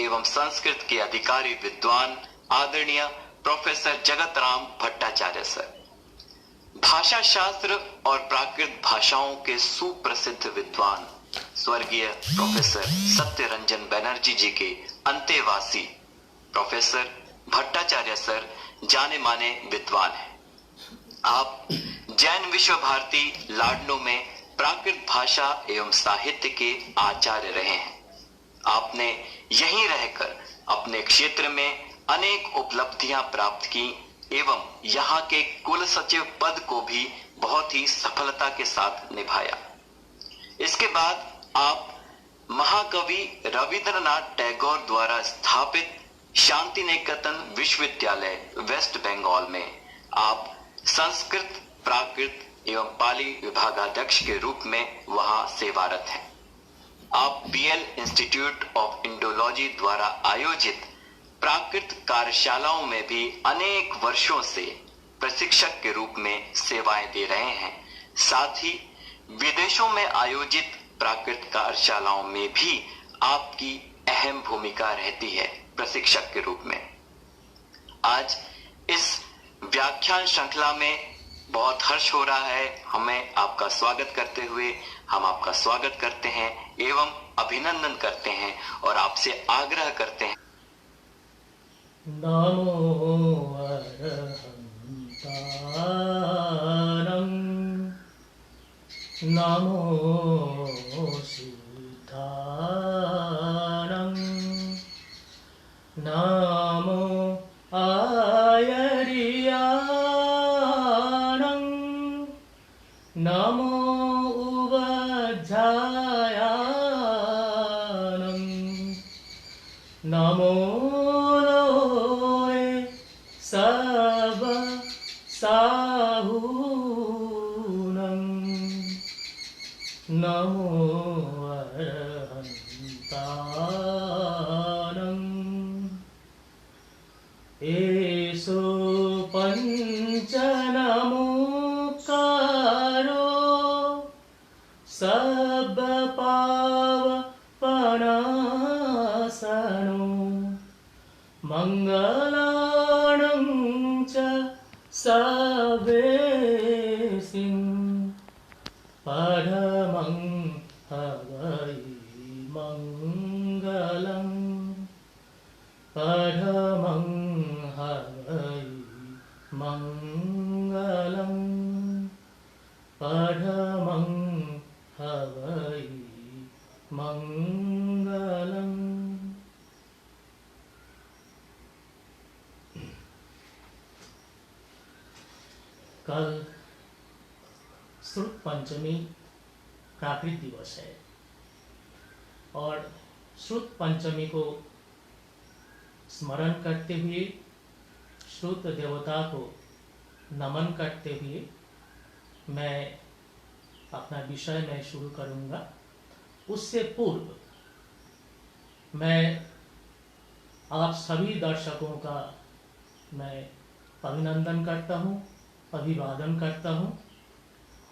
एवं संस्कृत के अधिकारी विद्वान आदरणीय प्रोफेसर जगत राम भट्टाचार्य सर, भाषा शास्त्र और प्राकृत भाषाओं के सुप्रसिद्ध विद्वान स्वर्गीय प्रोफेसर सत्यरंजन बैनर्जी जी के अंतेवासी प्रोफेसर भट्टाचार्य सर जाने माने विद्वान हैं। आप जैन विश्व भारती लाडनो में प्राकृत भाषा एवं साहित्य के आचार्य रहे हैं। आपने यहीं रहकर अपने क्षेत्र में अनेक उपलब्धियां प्राप्त की एवं यहाँ के कुल सचिव पद को भी बहुत ही सफलता के साथ निभाया। इसके बाद आप महाकवि रविंद्रनाथ टैगोर द्वारा स्थापित शांति निकेतन विश्वविद्यालय वेस्ट बंगाल में आप संस्कृत, प्राकृत एवं पाली विभागाध्यक्ष के रूप में वहां सेवारत हैं। आप बीएल इंस्टीट्यूट ऑफ इंडोलॉजी द्वारा आयोजित प्राकृत कार्यशालाओं में भी अनेक वर्षों से प्रशिक्षक के रूप में सेवाएं दे रहे हैं। साथ ही विदेशों में आयोजित प्राकृत कार्यशालाओं में भी आपकी अहम भूमिका रहती है प्रशिक्षक के रूप में। आज इस व्याख्यान श्रृंखला में बहुत हर्ष हो रहा है। हमें आपका स्वागत करते हुए हम आपका स्वागत करते हैं एवं अभिनंदन करते हैं और आपसे आग्रह करते हैं। नमो अरहंतारं नमो सिद्धारं नमो आयर्याणं नमो उवध्यायानं नमो लोए सब साहूनं नमो अरहंतारं एषो पंच नमोकारो सब पावपनासनो मंगलानं च सवेसिं परमं हवै मंगलं परमं हवै मंगलं परमं हवै मंगलं। कल श्रुत पंचमी प्राकृत दिवस है और श्रुत पंचमी को स्मरण करते हुए श्रुत देवता को नमन करते हुए मैं अपना विषय में शुरू करूंगा। उससे पूर्व मैं आप सभी दर्शकों का मैं अभिनंदन करता हूँ, अभिवादन करता हूँ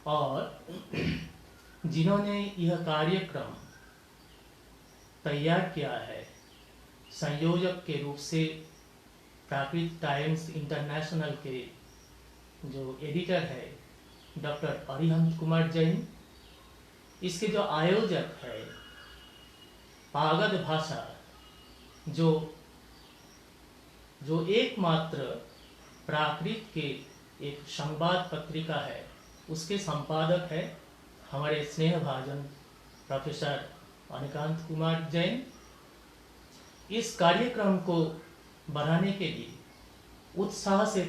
और जिन्होंने यह कार्यक्रम तैयार किया है, संयोजक के रूप से प्राकृत टाइम्स इंटरनेशनल के जो एडिटर है डॉक्टर अरिहंत कुमार जैन, इसके जो आयोजक है पागद भाषा जो एकमात्र प्राकृत के एक संवाद पत्रिका है, उसके संपादक है हमारे स्नेहभाजन प्रोफेसर अनिकांत कुमार जैन। इस कार्यक्रम को बढ़ाने के लिए उत्साह से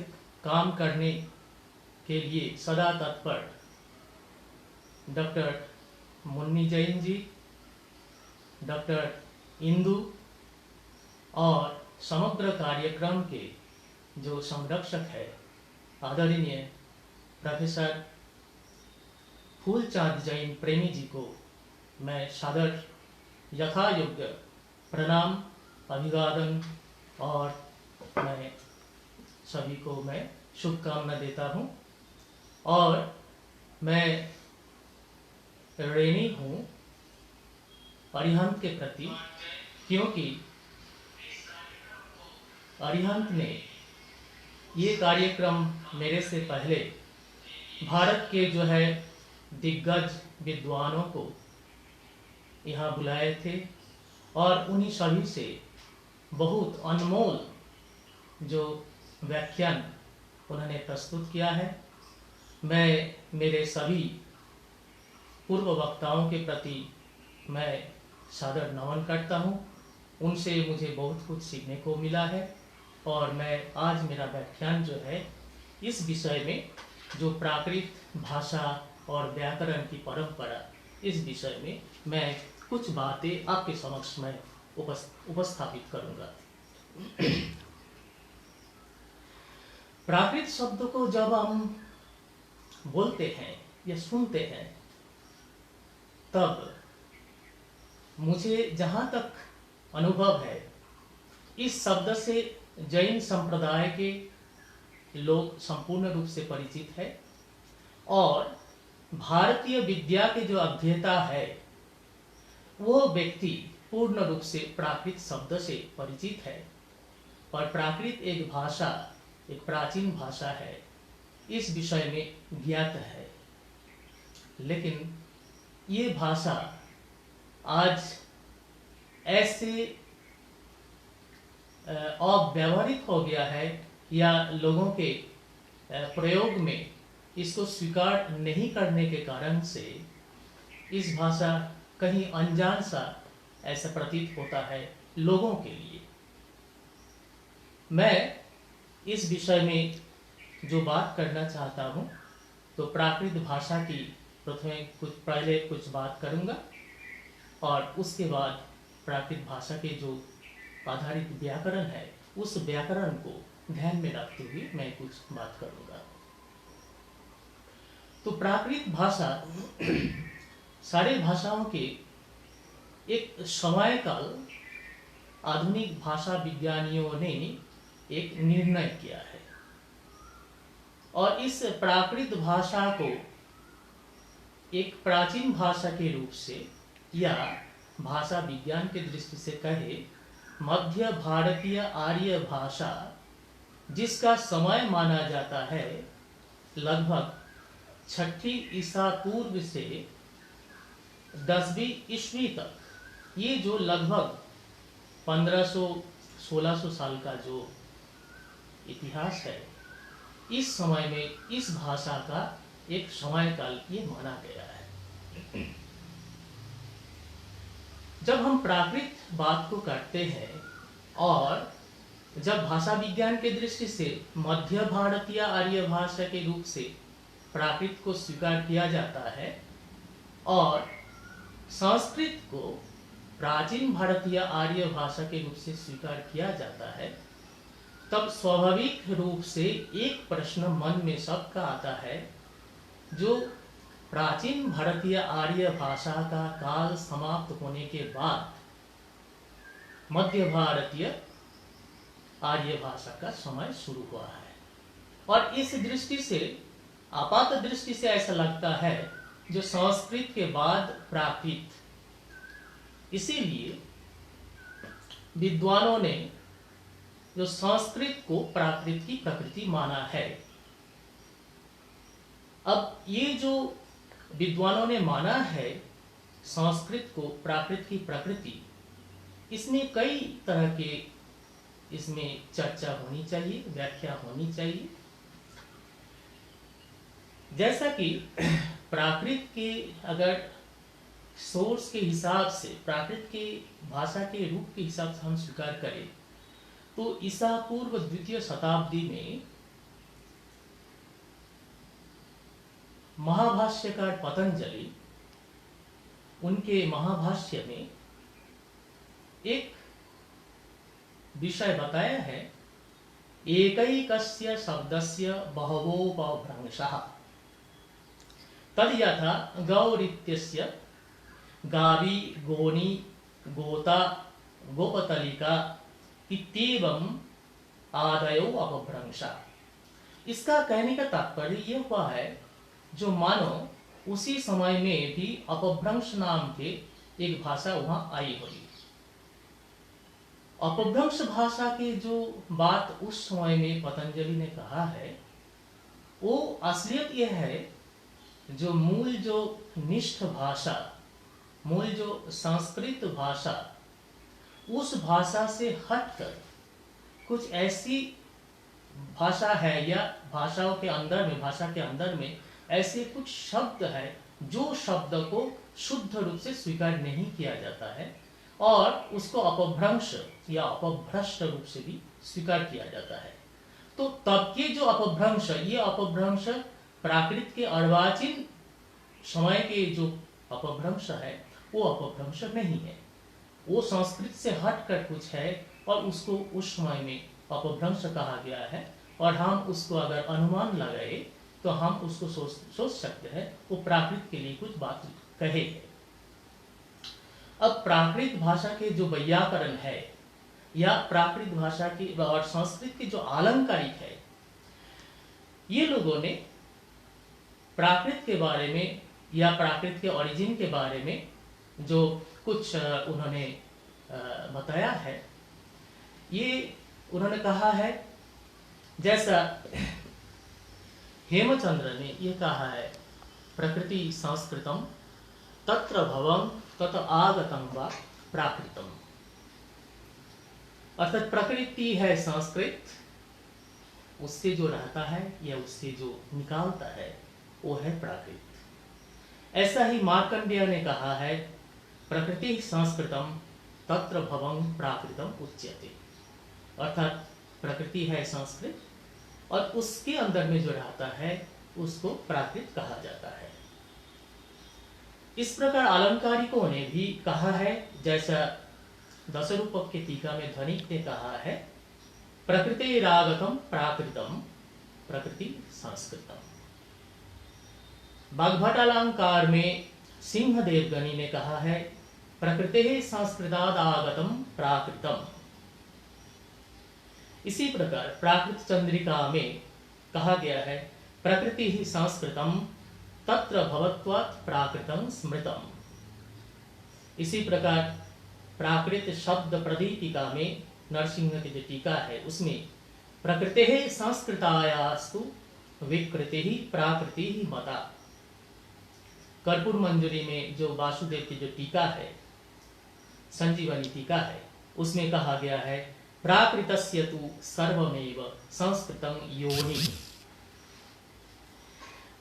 काम करने के लिए सदा तत्पर डॉक्टर मुन्नी जैन जी, डॉक्टर इंदु और समग्र कार्यक्रम के जो संरक्षक है आदरणीय प्रोफेसर फूलचांद जैन प्रेमी जी को मैं सादर यथा योग्य प्रणाम, अभिवादन और मैं सभी को मैं शुभकामना देता हूँ। और मैं ऋणी हूँ अरिहंत के प्रति, क्योंकि अरिहंत ने ये कार्यक्रम मेरे से पहले भारत के जो है दिग्गज विद्वानों को यहाँ बुलाए थे और उन्हीं सभी से बहुत अनमोल जो व्याख्यान उन्होंने प्रस्तुत किया है। मैं मेरे सभी पूर्व वक्ताओं के प्रति मैं सादर नमन करता हूँ। उनसे मुझे बहुत कुछ सीखने को मिला है और मैं आज मेरा व्याख्यान जो है इस विषय में जो प्राकृत भाषा और व्याकरण की परंपरा, इस विषय में मैं कुछ बातें आपके समक्ष में उपस्थापित करूंगा। प्राकृत शब्द को जब हम बोलते हैं या सुनते हैं तब मुझे जहाँ तक अनुभव है, इस शब्द से जैन संप्रदाय के लोग संपूर्ण रूप से परिचित है और भारतीय विद्या के जो अध्येता है वो व्यक्ति पूर्ण रूप से प्राकृत शब्द से परिचित है। और प्राकृत एक भाषा, एक प्राचीन भाषा है, इस विषय में ज्ञात है। लेकिन ये भाषा आज ऐसे अव्यावहारिक हो गया है या लोगों के प्रयोग में इसको स्वीकार नहीं करने के कारण से इस भाषा कहीं अनजान सा ऐसा प्रतीत होता है लोगों के लिए। मैं इस विषय में जो बात करना चाहता हूँ तो प्राकृत भाषा की पहले कुछ बात करूँगा और उसके बाद प्राकृत भाषा के जो आधारित व्याकरण है उस व्याकरण को ध्यान में रखते हुए मैं कुछ बात करूँगा। तो प्राकृत भाषा सारे भाषाओं के एक समय काल आधुनिक भाषा विज्ञानियों ने एक निर्णय किया है और इस प्राकृत भाषा को एक प्राचीन भाषा के रूप से या भाषा विज्ञान के दृष्टि से कहे मध्य भारतीय आर्य भाषा, जिसका समय माना जाता है लगभग 6ठी ईसा पूर्व से 10वीं ईस्वी तक, ये जो लगभग 1500-1600 साल का जो इतिहास है, इस समय में इस भाषा का एक समय काल ये माना गया है। जब हम प्राकृत बात को करते हैं और जब भाषा विज्ञान के दृष्टि से मध्य भारतीय आर्य भाषा के रूप से प्राकृत को स्वीकार किया जाता है और संस्कृत को प्राचीन भारतीय आर्य भाषा के रूप से स्वीकार किया जाता है, तब स्वाभाविक रूप से एक प्रश्न मन में सबका आता है, जो प्राचीन भारतीय आर्य भाषा का काल समाप्त होने के बाद मध्य भारतीय आर्य भाषा का समय शुरू हुआ है। और इस दृष्टि से आपात दृष्टि से ऐसा लगता है जो संस्कृत के बाद प्राकृत, इसीलिए विद्वानों ने जो संस्कृत को प्राकृत की प्रकृति माना है। अब ये जो विद्वानों ने माना है संस्कृत को प्राकृत की प्रकृति, इसमें कई तरह के इसमें चर्चा होनी चाहिए, व्याख्या होनी चाहिए। जैसा कि प्राकृत के अगर सोर्स के हिसाब से, प्राकृत के भाषा के रूप के हिसाब से हम स्वीकार करें तो ईसा पूर्व 2वीं शताब्दी में महाभाष्यकार पतंजलि उनके महाभाष्य में एक विषय बताया है, एकैकस्य शब्दस्य बहवोपभ्रंशः तद यथा गौरित्यस्य गावी, गोनी, गोता, गोपतलिका इत्येवं आदयो अपभ्रंशा। इसका कहने का तात्पर्य यह हुआ है, जो मानो उसी समय में भी अपभ्रंश नाम के एक भाषा वहां आई हुई। अपभ्रंश भाषा की जो बात उस समय में पतंजलि ने कहा है, वो असलियत यह है, जो मूल जो निष्ठ भाषा, मूल जो संस्कृत भाषा, उस भाषा से हटकर कुछ ऐसी भाषा है, या भाषाओं के अंदर में, भाषा के अंदर में ऐसे कुछ शब्द है जो शब्द को शुद्ध रूप से स्वीकार नहीं किया जाता है, और उसको अपभ्रंश या अपभ्रष्ट रूप से भी स्वीकार किया जाता है। तो तब के जो अपभ्रंश, ये अपभ्रंश प्राकृत के अर्वाचीन समय के जो अपभ्रंश है, वो अपभ्रंश नहीं है, वो संस्कृत से हटकर कुछ है, और उसको उस समय में अपभ्रंश कहा गया है। और हम उसको अगर अनुमान लगाए तो हम उसको सोच सकते हैं वो प्राकृत के लिए कुछ बात कहे है। अब प्राकृत भाषा के जो वैयाकरण है, या प्राकृत भाषा की और संस्कृत की जो अलंकारिक है, ये लोगों ने प्राकृत के बारे में या प्राकृत के ओरिजिन के बारे में जो कुछ उन्होंने बताया है, ये उन्होंने कहा है, जैसा हेमचंद्र ने ये कहा है, प्रकृति संस्कृतम तत्र भवम तत आगतम वा प्राकृतम। अर्थात प्रकृति है संस्कृत, उससे जो रहता है या उससे जो निकालता है वो है प्राकृत। ऐसा ही मार्कंडेय ने कहा है, प्रकृति संस्कृतम तत्र भवम प्राकृतम उच्यते। अर्थात प्रकृति है संस्कृत, और उसके अंदर में जो रहता है उसको प्राकृत कहा जाता है। इस प्रकार अलंकारिकों ने भी कहा है, जैसा दशरूपक के टीका में ध्वनिक ने कहा है, प्रकृति रागतम प्राकृतम प्रकृति संस्कृतम। बागभट अलंकार में सिंहदेव गणि ने कहा है, प्रकृति संस्कृताद आगतम प्राकृतम। इसी प्रकार प्राकृत चंद्रिका में कहा गया है, प्रकृति ही संस्कृतम तत्र भवत्वात् प्राकृतम स्मृतम। इसी प्रकार प्राकृत शब्द प्रदीपिका में नरसिंह की जो टीका है, उसमें प्रकृति संस्कृतायास्तु विकृति प्राकृति ही मता। कर्पूर मंजरी में जो वासुदेव की जो टीका है, संजीवनी टीका है, उसमें कहा गया है, प्राकृतस्य तु सर्वमेव संस्कृतं योनि।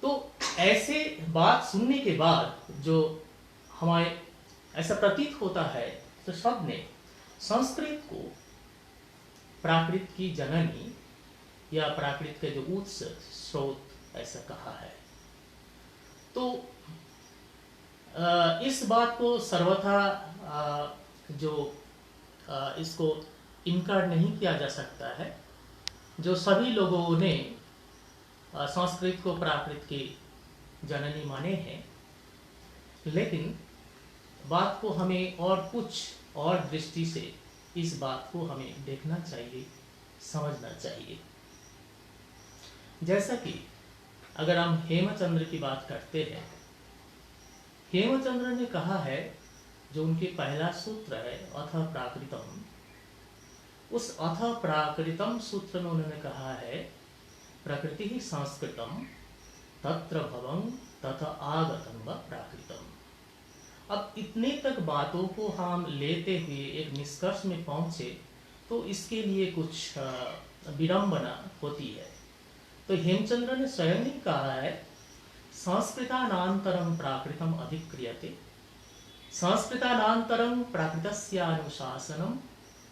तो ऐसे बात सुनने के बाद जो हमारे ऐसा प्रतीत होता है, तो सब ने संस्कृत को प्राकृत की जननी या प्राकृत के जो उत्स स्रोत ऐसा कहा है। तो इस बात को सर्वथा इसको इनकार नहीं किया जा सकता है, जो सभी लोगों ने संस्कृत को प्राकृत की जननी माने हैं, लेकिन बात को हमें और कुछ और दृष्टि से इस बात को हमें देखना चाहिए, समझना चाहिए। जैसा कि अगर हम हेमचंद्र की बात करते हैं, हेमचंद्र ने कहा है, जो उनके पहला सूत्र है अथ प्राकृतम, उस अथ प्राकृतम सूत्र में उन्होंने कहा है, प्रकृति ही संस्कृतम तत्र भवं तथ आगतम व प्राकृतम। अब इतने तक बातों को हम लेते हुए एक निष्कर्ष में पहुंचे तो इसके लिए कुछ विडंबना होती है। तो हेमचंद्र ने स्वयं ही कहा है, संस्कृतानान्तरं प्राकृतम अधिक्रियते, संस्कृतानान्तरं प्राकृतस्यानुशासनं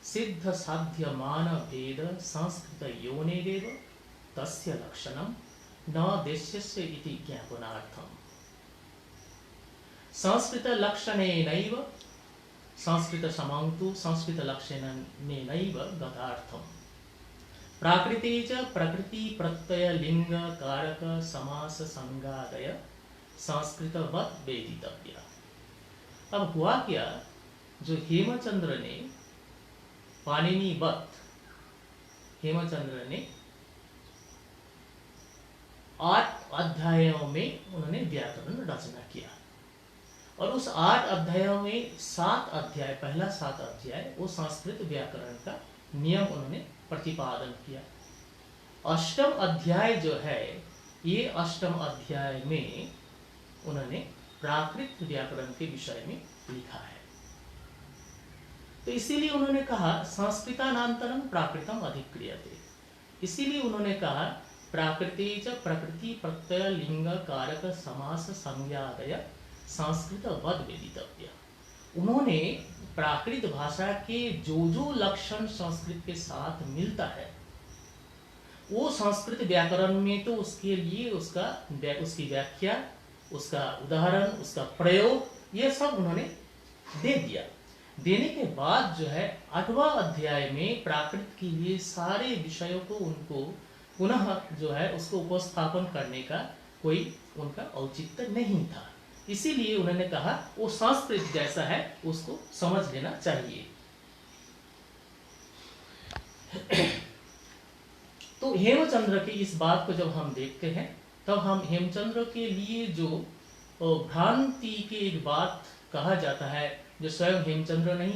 सिद्ध साध्यमान भेद संस्कृत योनेरेव तस्य लक्षणं न देश्यस्य इति ज्ञापनार्थम्। संस्कृत लक्षणेनैव संस्कृत समंतु संस्कृत लक्षणेनैव गतार्थम्। प्राकृते च प्रकृति प्रत्यय लिंग कारक समास संगादय संस्कृतवत् वेदितव्या। अब हुआ क्या, जो हेमचंद्र ने पाणिनिवत्, हेमचंद्र ने 8 अध्यायों में उन्होंने व्याकरण रचना किया, और उस 8 अध्यायों में 7 अध्याय, पहला 7 अध्याय वो संस्कृत व्याकरण का नियम उन्होंने प्रतिपादन किया। अष्टम अध्याय जो है, ये अष्टम अध्याय में उन्होंने प्राकृत व्याकरण के विषय में लिखा है। तो इसीलिए उन्होंने कहा संस्कृतानांतरम प्राकृतम अधिक्रियते। इसीलिए उन्होंने कहा प्राकृते च प्रकृति प्रत्यय लिंग कारक समास संज्ञादय संस्कृत वद वेदितव्य। उन्होंने प्राकृत भाषा के जो लक्षण संस्कृत के साथ मिलता है वो संस्कृत व्याकरण में तो उसके लिए उसकी व्याख्या, उसका उदाहरण, उसका प्रयोग, ये सब उन्होंने दे दिया। देने के बाद जो है 8वां अध्याय में प्राकृत के लिए सारे विषयों को उनको पुनः जो है उसको उपस्थापन करने का कोई उनका औचित्य नहीं था। इसीलिए उन्होंने कहा वो संस्कृत जैसा है उसको समझ लेना चाहिए। तो हेमचंद्र की इस बात को जब हम देखते हैं तब हम हेमचंद्र के लिए जो भ्रांति की एक बात कहा जाता है, जो स्वयं हेमचंद्र ने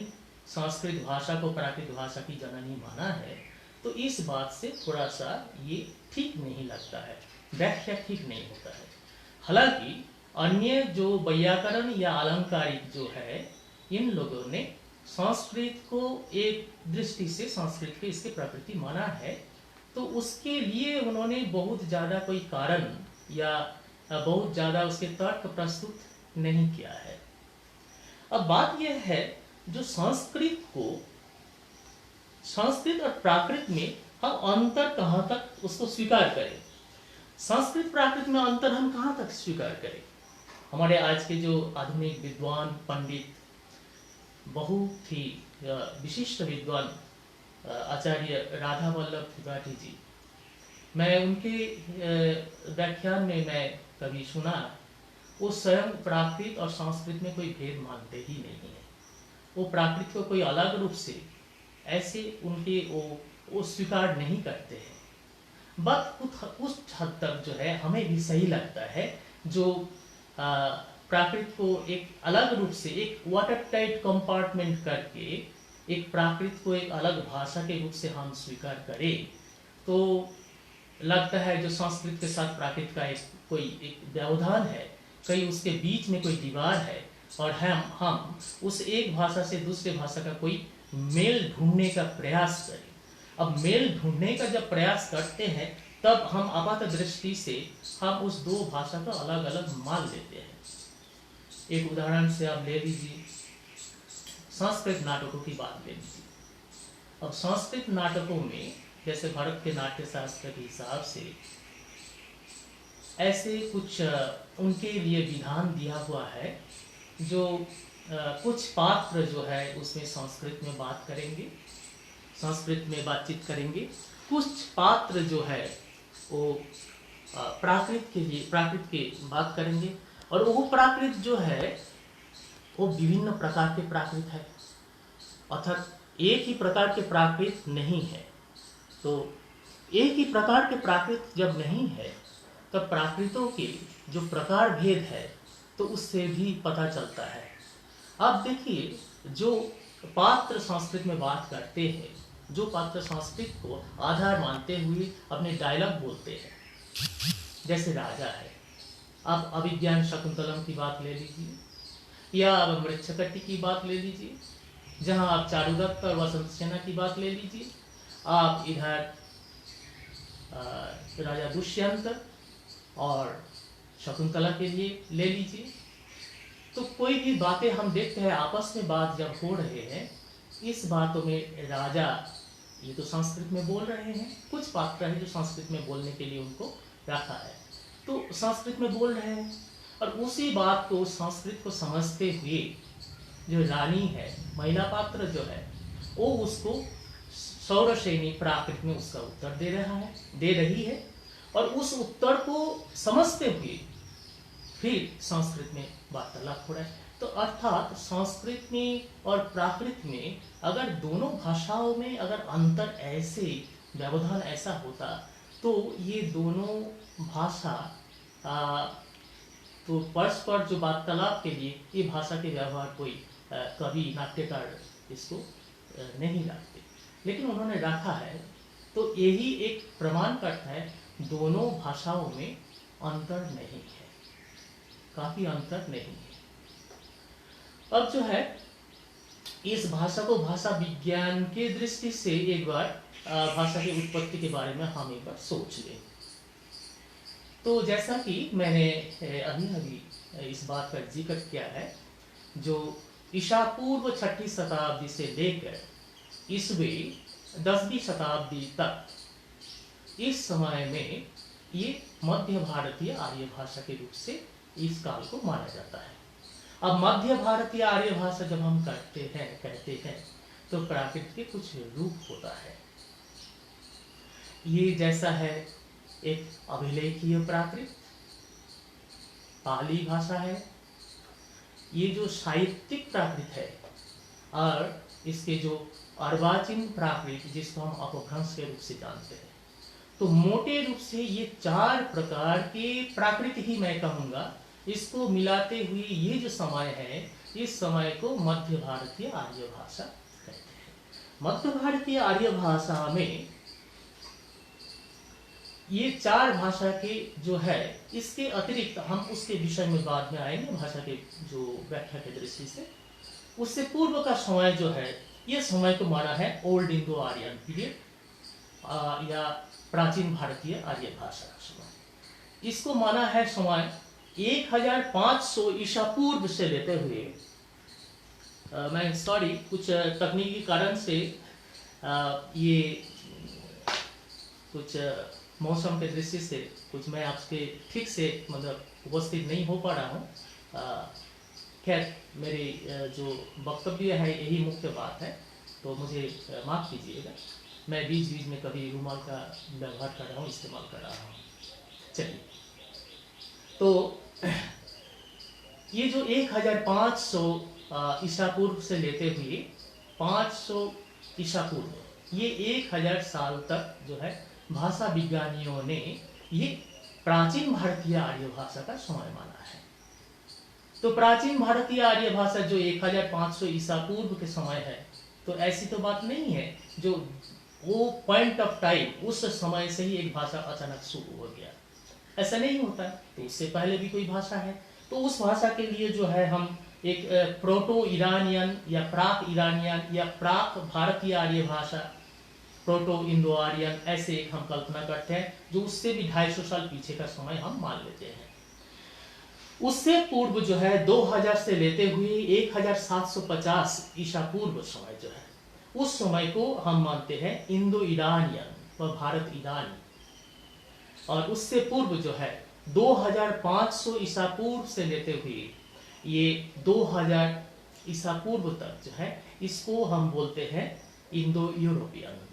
संस्कृत भाषा को प्राकृत भाषा की जननी माना है, तो इस बात से थोड़ा सा ये ठीक नहीं लगता है, व्याख्या ठीक नहीं होता है। हालांकि अन्य जो व्याकरण या अलंकारिक जो है, इन लोगों ने संस्कृत को एक दृष्टि से संस्कृत के इसके प्रकृति माना है, तो उसके लिए उन्होंने बहुत ज़्यादा कोई कारण या बहुत ज़्यादा उसके तर्क प्रस्तुत नहीं किया है। अब बात यह है जो संस्कृत और प्राकृत में हम अंतर कहाँ तक उसको स्वीकार करें, संस्कृत प्राकृत में अंतर हम कहाँ तक स्वीकार करें। हमारे आज के जो आधुनिक विद्वान पंडित, बहुत ही विशिष्ट विद्वान आचार्य राधा वल्लभ त्रिपाठी जी, मैं उनके व्याख्यान में मैं कभी सुना, वो स्वयं प्राकृत और संस्कृत में कोई भेद मानते ही नहीं है। वो प्राकृत को कोई अलग रूप से ऐसे उनके वो स्वीकार नहीं करते हैं। बात उस हद तक जो है हमें भी सही लगता है जो प्राकृत को एक अलग रूप से एक वाटर टाइट कंपार्टमेंट करके एक प्राकृत को एक अलग भाषा के रूप से हम स्वीकार करें, तो लगता है जो संस्कृत के साथ प्राकृत का एक व्यवधान है, कहीं उसके बीच में कोई दीवार है और हम उस एक भाषा से दूसरे भाषा का कोई मेल ढूंढने का प्रयास करें। अब मेल ढूंढने का जब प्रयास करते हैं तब हम आपात दृष्टि से हम उस दो भाषा को अलग अलग मान लेते हैं। एक उदाहरण से आप ले लीजिए, संस्कृत नाटकों की बात ले लीजिए। अब संस्कृत नाटकों में जैसे भारत के नाट्य शास्त्र के हिसाब से ऐसे कुछ उनके लिए विधान दिया हुआ है, जो कुछ पात्र जो है उसमें संस्कृत में बात करेंगे, संस्कृत में बातचीत करेंगे, कुछ पात्र जो है वो प्राकृत के बात करेंगे, और वो प्राकृत जो है वो विभिन्न प्रकार के प्राकृत है, अर्थात एक ही प्रकार के प्राकृत नहीं है। तो एक ही प्रकार के प्राकृत जब नहीं है तब प्राकृतों के जो प्रकार भेद है तो उससे भी पता चलता है। अब देखिए, जो पात्र संस्कृत में बात करते हैं, जो पात्र संस्कृत को आधार मानते हुए अपने डायलॉग बोलते हैं, जैसे राजा है, आप अभिज्ञान शकुंतलम की बात ले लीजिए या अब मृच्छकट्टी की बात ले लीजिए, जहां आप चारुदत्त और वसंत सेना की बात ले लीजिए, आप इधर राजा दुष्यंत और शकुंतला के लिए ले लीजिए। तो कोई भी बातें हम देखते हैं, आपस में बात जब हो रहे हैं, इस बातों में राजा ये तो संस्कृत में बोल रहे हैं, कुछ पात्र है जो संस्कृत में बोलने के लिए उनको रखा है, तो संस्कृत में बोल रहे हैं, और उसी बात को संस्कृत को समझते हुए जो रानी है, महिला पात्र जो है, वो उसको सौरसेनी प्राकृत में उसका उत्तर दे रही है, और उस उत्तर को समझते हुए फिर संस्कृत में वार्तालाप हो रहा है। तो अर्थात संस्कृत में और प्राकृत में अगर दोनों भाषाओं में अगर अंतर ऐसे व्यवधान ऐसा होता तो ये दोनों भाषा तो परस्पर जो वार्तालाप के लिए ये भाषा के व्यवहार कोई कवि नाट्यकार इसको नहीं रखते, लेकिन उन्होंने रखा है। तो यही एक प्रमाण करता है दोनों भाषाओं में अंतर नहीं है, काफी अंतर नहीं है। अब जो है इस भाषा को भाषा विज्ञान के दृष्टि से एक बार भाषा की उत्पत्ति के बारे में हम एक बार सोच लें। तो जैसा कि मैंने अभी इस बात का जिक्र किया है, जो ईसा पूर्व 6वीं शताब्दी से लेकर ईस्वी 10वीं शताब्दी तक, इस समय में ये मध्य भारतीय आर्य भाषा के रूप से इस काल को माना जाता है। अब मध्य भारतीय आर्य भाषा जब हम कहते हैं तो प्राकृत के कुछ रूप होता है। ये जैसा है एक अभिलेखीय प्राकृत पाली भाषा है, ये जो साहित्यिक प्राकृत है, और इसके जो अर्वाचीन प्राकृत जिसको हम अपभ्रंश के रूप से जानते हैं। तो मोटे रूप से ये 4 प्रकार के प्राकृत ही मैं कहूँगा, इसको मिलाते हुए ये जो समय है, इस समय को मध्य भारतीय आर्य भाषा कहते हैं। मध्य भारतीय आर्य भाषा में ये 4 भाषा के जो है, इसके अतिरिक्त हम उसके विषय में बाद में आएंगे भाषा के जो व्याख्या के दृष्टि से। उससे पूर्व का समय जो है, ये समय को माना है ओल्ड इंडो आर्यन पीरियड या प्राचीन भारतीय आर्य भाषा का समय। इसको माना है समय 1500 ईसा पूर्व से लेते हुए, मैं सॉरी कुछ तकनीकी कारण से ये कुछ मौसम के दृष्टि से कुछ मैं आपके ठीक से मतलब उपस्थित नहीं हो पा रहा हूँ। खैर मेरी जो वक्तव्य है यही मुख्य बात है, तो मुझे माफ़ कीजिएगा। मैं बीच बीच में कभी रुमाल का व्यवहार कर रहा हूँ, इस्तेमाल कर रहा हूँ। चलिए, तो ये जो 1500 ईसा पूर्व से लेते हुए 500 ईसा पूर्व, ये 1000 साल तक जो है भाषा विज्ञानियों ने ये प्राचीन भारतीय आर्य भाषा का समय माना है। तो प्राचीन भारतीय आर्य भाषा जो 1500 ईसा पूर्व के समय है, तो ऐसी तो बात नहीं है जो वो पॉइंट ऑफ टाइम उस समय से ही एक भाषा अचानक शुरू हो गया, ऐसा नहीं होता। तो उससे पहले भी कोई भाषा है, तो उस भाषा के लिए जो है हम एक प्रोटो ईरानियन या प्राक ईरानियन या प्राक भारतीय आर्य भाषा, प्रोटो इंडो आर्यन, ऐसे एक हम कल्पना करते हैं, जो उससे भी 250 साल पीछे का समय हम मान लेते हैं। उससे पूर्व जो है 2000 से लेते हुए 1750 ईसा पूर्व समय जो है, उस समय को हम मानते हैं इंडो ईरानियन व भारत ईरानी। और उससे पूर्व जो है 2500 ईसा पूर्व से लेते हुए ये 2000 ईसा पूर्व तक जो है, इसको हम बोलते हैं इंडो यूरोपियन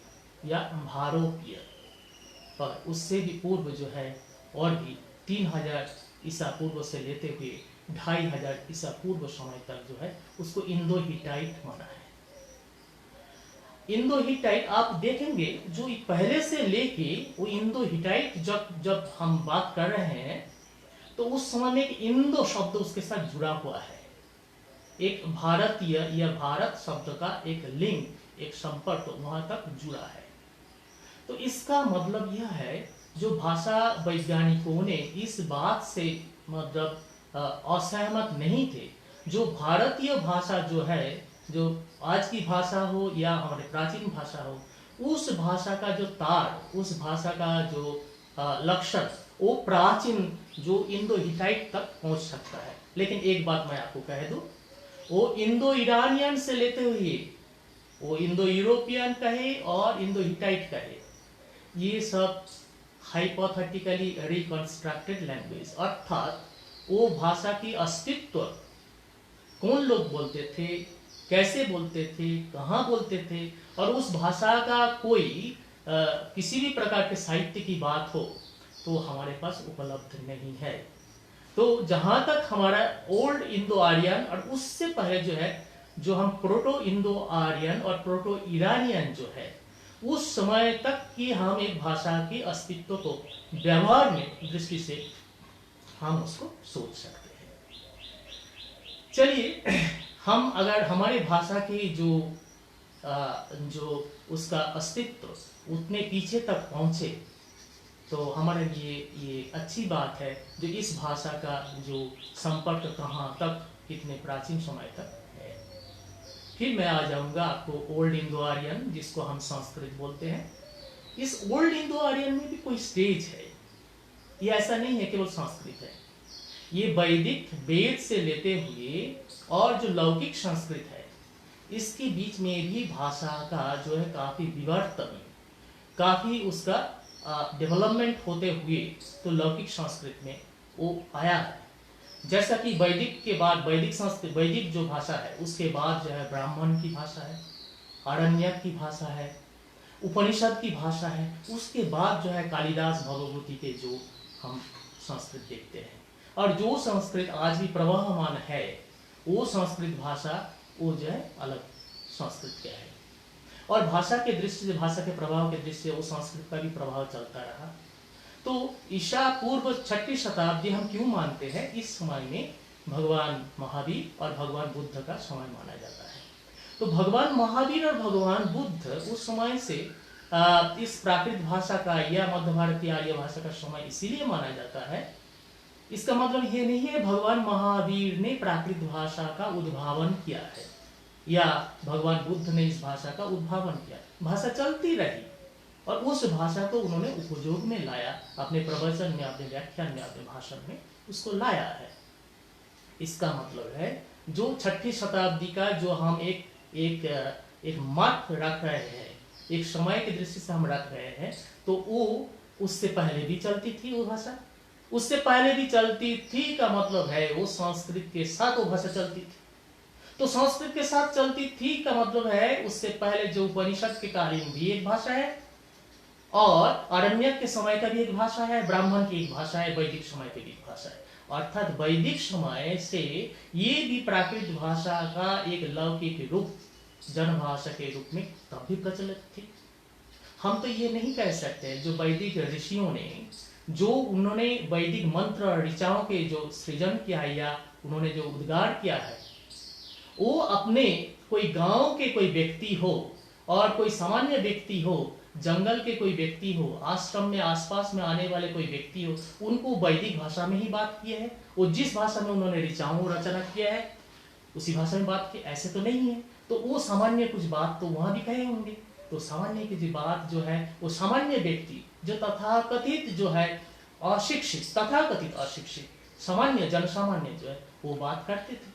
या भारोपियन। और उससे भी पूर्व जो है और भी 3000 ईसा पूर्व से लेते हुए 2500 ईसा पूर्व समय तक जो है, उसको इंडो हिटाइट माना है। इंडो हिटाइट आप देखेंगे जो पहले से लेके वो इंडो हिटाइट जब हम बात कर रहे हैं, तो उस समय में एक इंडो शब्द उसके साथ जुड़ा हुआ है। एक भारतीय या भारत शब्द का एक लिंक, एक संपर्क वहां तक जुड़ा है। तो इसका मतलब यह है, जो भाषा वैज्ञानिकों ने इस बात से मतलब असहमत नहीं थे, जो भारतीय भाषा जो है, जो आज की भाषा हो या हमारे प्राचीन भाषा हो, उस भाषा का जो तार, उस भाषा का जो लक्षण, वो प्राचीन जो इंडो हिटाइट तक पहुंच सकता है। लेकिन एक बात मैं आपको कह दूं, वो इंडो ईरानियन से लेते हुए वो इंडो यूरोपियन कहे और इंडो हिटाइट कहे, ये सब हाइपोथेटिकली रिकंस्ट्रक्टेड लैंग्वेज, अर्थात वो भाषा की अस्तित्व कौन लोग बोलते थे, कैसे बोलते थे, कहाँ बोलते थे, और उस भाषा का कोई किसी भी प्रकार के साहित्य की बात हो तो हमारे पास उपलब्ध नहीं है। तो जहाँ तक हमारा ओल्ड इंडो आर्यन और उससे पहले जो है, जो हम प्रोटो इंडो आर्यन और प्रोटो ईरानियन जो है, उस समय तक की हम एक भाषा के अस्तित्व को व्यवहार में दृष्टि से हम उसको सोच सकते हैं। चलिए हम अगर हमारे भाषा की जो उसका अस्तित्व उतने पीछे तक पहुँचे तो हमारे लिए ये अच्छी बात है जो इस भाषा का जो संपर्क कहाँ तक कितने प्राचीन समय तक है। फिर मैं आ जाऊंगा आपको ओल्ड इंडो आर्यन, जिसको हम संस्कृत बोलते हैं। इस ओल्ड इंडो आर्यन में भी कोई स्टेज है, ये ऐसा नहीं है केवल संस्कृत है। ये वैदिक वेद से लेते हुए और जो लौकिक संस्कृत है इसके बीच में भी भाषा का जो है काफी विवर्तन, काफी उसका डेवलपमेंट होते हुए तो लौकिक संस्कृत में वो आया है। जैसा कि वैदिक के बाद वैदिक जो भाषा है उसके बाद जो है ब्राह्मण की भाषा है, आरण्यक की भाषा है, उपनिषद की भाषा है, उसके बाद जो है कालिदास भगवती के जो हम संस्कृत देखते हैं। और जो संस्कृत आज भी प्रवाहमान है वो संस्कृत भाषा वो जो है अलग संस्कृत क्या है। और भाषा के दृष्टि से, भाषा के प्रभाव के दृष्टि से वो संस्कृत का भी प्रभाव चलता रहा। तो ईसा पूर्व 6वीं शताब्दी हम क्यों मानते हैं? इस समय में भगवान महावीर और भगवान बुद्ध का समय माना जाता है। तो भगवान महावीर और भगवान बुद्ध उस समय से इस प्राकृत भाषा का या मध्य भारतीय आर्य भाषा का समय इसीलिए माना जाता है। इसका मतलब ये नहीं है भगवान महावीर ने प्राकृत भाषा का उद्भावन किया है या भगवान बुद्ध ने इस भाषा का उद्भावन किया। भाषा चलती रही और उस भाषा को उन्होंने उपयोग में लाया, अपने प्रवचन में, अपने व्याख्यान में, अपने भाषण में उसको लाया है। इसका मतलब है जो 6वीं शताब्दी का जो हम एक मत रख रहे हैं, एक समय की दृष्टि से हम रख रहे हैं, तो वो उससे पहले भी चलती थी। वो भाषा उससे पहले भी चलती थी का मतलब है वो संस्कृत के साथ वो भाषा चलती थी। तो संस्कृत के साथ चलती थी का मतलब है उससे पहले जो उपनिषद के कालीन भी एक भाषा है और आरण्यक के समय का भी एक भाषा है, ब्राह्मण की एक भाषा है, वैदिक समय की भी एक भाषा है। अर्थात वैदिक समय से ये भी प्राकृत भाषा का एक लौकिक रूप, जनभाषा के रूप में तब भी प्रचलित थी। हम तो ये नहीं कह सकते जो वैदिक ऋषियों ने जो उन्होंने वैदिक मंत्र और ऋचाओं के जो सृजन किया है या उन्होंने जो उद्गार किया है वो अपने कोई गांव के कोई व्यक्ति हो और कोई सामान्य व्यक्ति हो, जंगल के कोई व्यक्ति हो, आश्रम में आसपास में आने वाले कोई व्यक्ति हो, उनको वैदिक भाषा में ही बात की है। वो जिस भाषा में उन्होंने ऋचाओं रचना किया है उसी भाषा में बात की, ऐसे तो नहीं है। तो वो सामान्य कुछ बात तो वहां भी कहे होंगे। तो सामान्य की बात जो है वो सामान्य व्यक्ति जो तथाकथित जो है अशिक्षित, तथाकथित अशिक्षित सामान्य जनसामान्य जो है वो बात करते थे।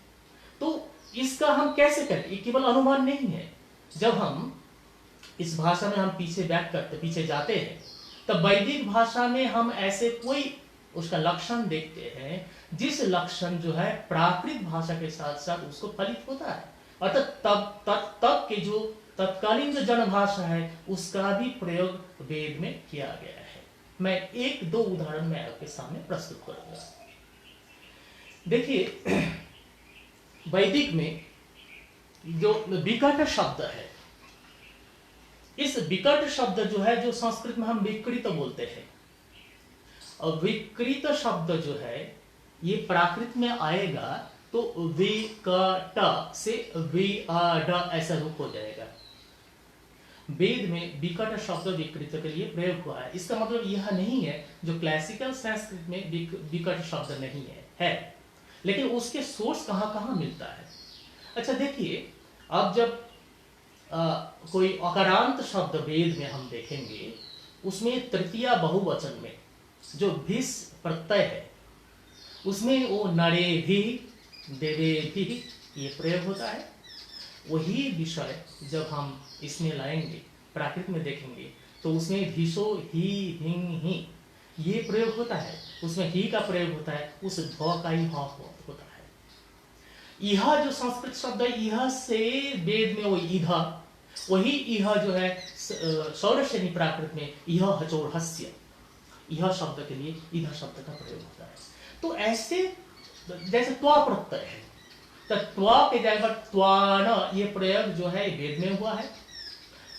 तो इसका हम कैसे करें? ये केवल अनुमान नहीं है। जब हम इस भाषा में हम पीछे जाते हैं तब वैदिक भाषा में हम ऐसे कोई उसका लक्षण देखते हैं जिस लक्षण जो है प्राकृत भाषा के साथ साथ उसको फलित होता है। अर्थात तब के जो तत्कालीन जो जनभाषा है उसका भी प्रयोग वेद में किया गया है। मैं 1-2 उदाहरण में आपके सामने प्रस्तुत करूंगा। देखिए वैदिक में जो विकट शब्द है, इस विकट शब्द जो है जो संस्कृत में हम विकृत बोलते हैं, और विकृत शब्द जो है ये प्राकृत में आएगा तो विकट से विअड ऐसा रूप हो जाएगा। वेद में विकट शब्द विकृत के लिए प्रयोग हुआ है। इसका मतलब यह नहीं है जो क्लासिकल संस्कृत में विकट शब्द नहीं है, लेकिन उसके सोर्स कहाँ कहाँ मिलता है। अच्छा देखिए, अब जब कोई अकारांत शब्द वेद में हम देखेंगे उसमें तृतीया बहुवचन में जो भिस प्रत्यय है उसमें वो नरे भी देवे भी ये प्रयोग होता है। वही विषय जब हम इसमें लाएंगे प्राकृत में देखेंगे तो उसमें भीषो ही हिंग ही ये प्रयोग होता है, उसमें ही का प्रयोग होता है, उस ध का ही ह होता है। यह जो संस्कृत शब्द है यह से वेद में वो ईधा, वही यह जो है षोडशनी प्राकृत में यह हचोड़हस्य, यह शब्द के लिए ईधा शब्द का प्रयोग होता है। तो ऐसे जैसे त्वा प्रत्यय है तो त्वा के जगह पर त्वान ये प्रयोग जो है वेद में हुआ है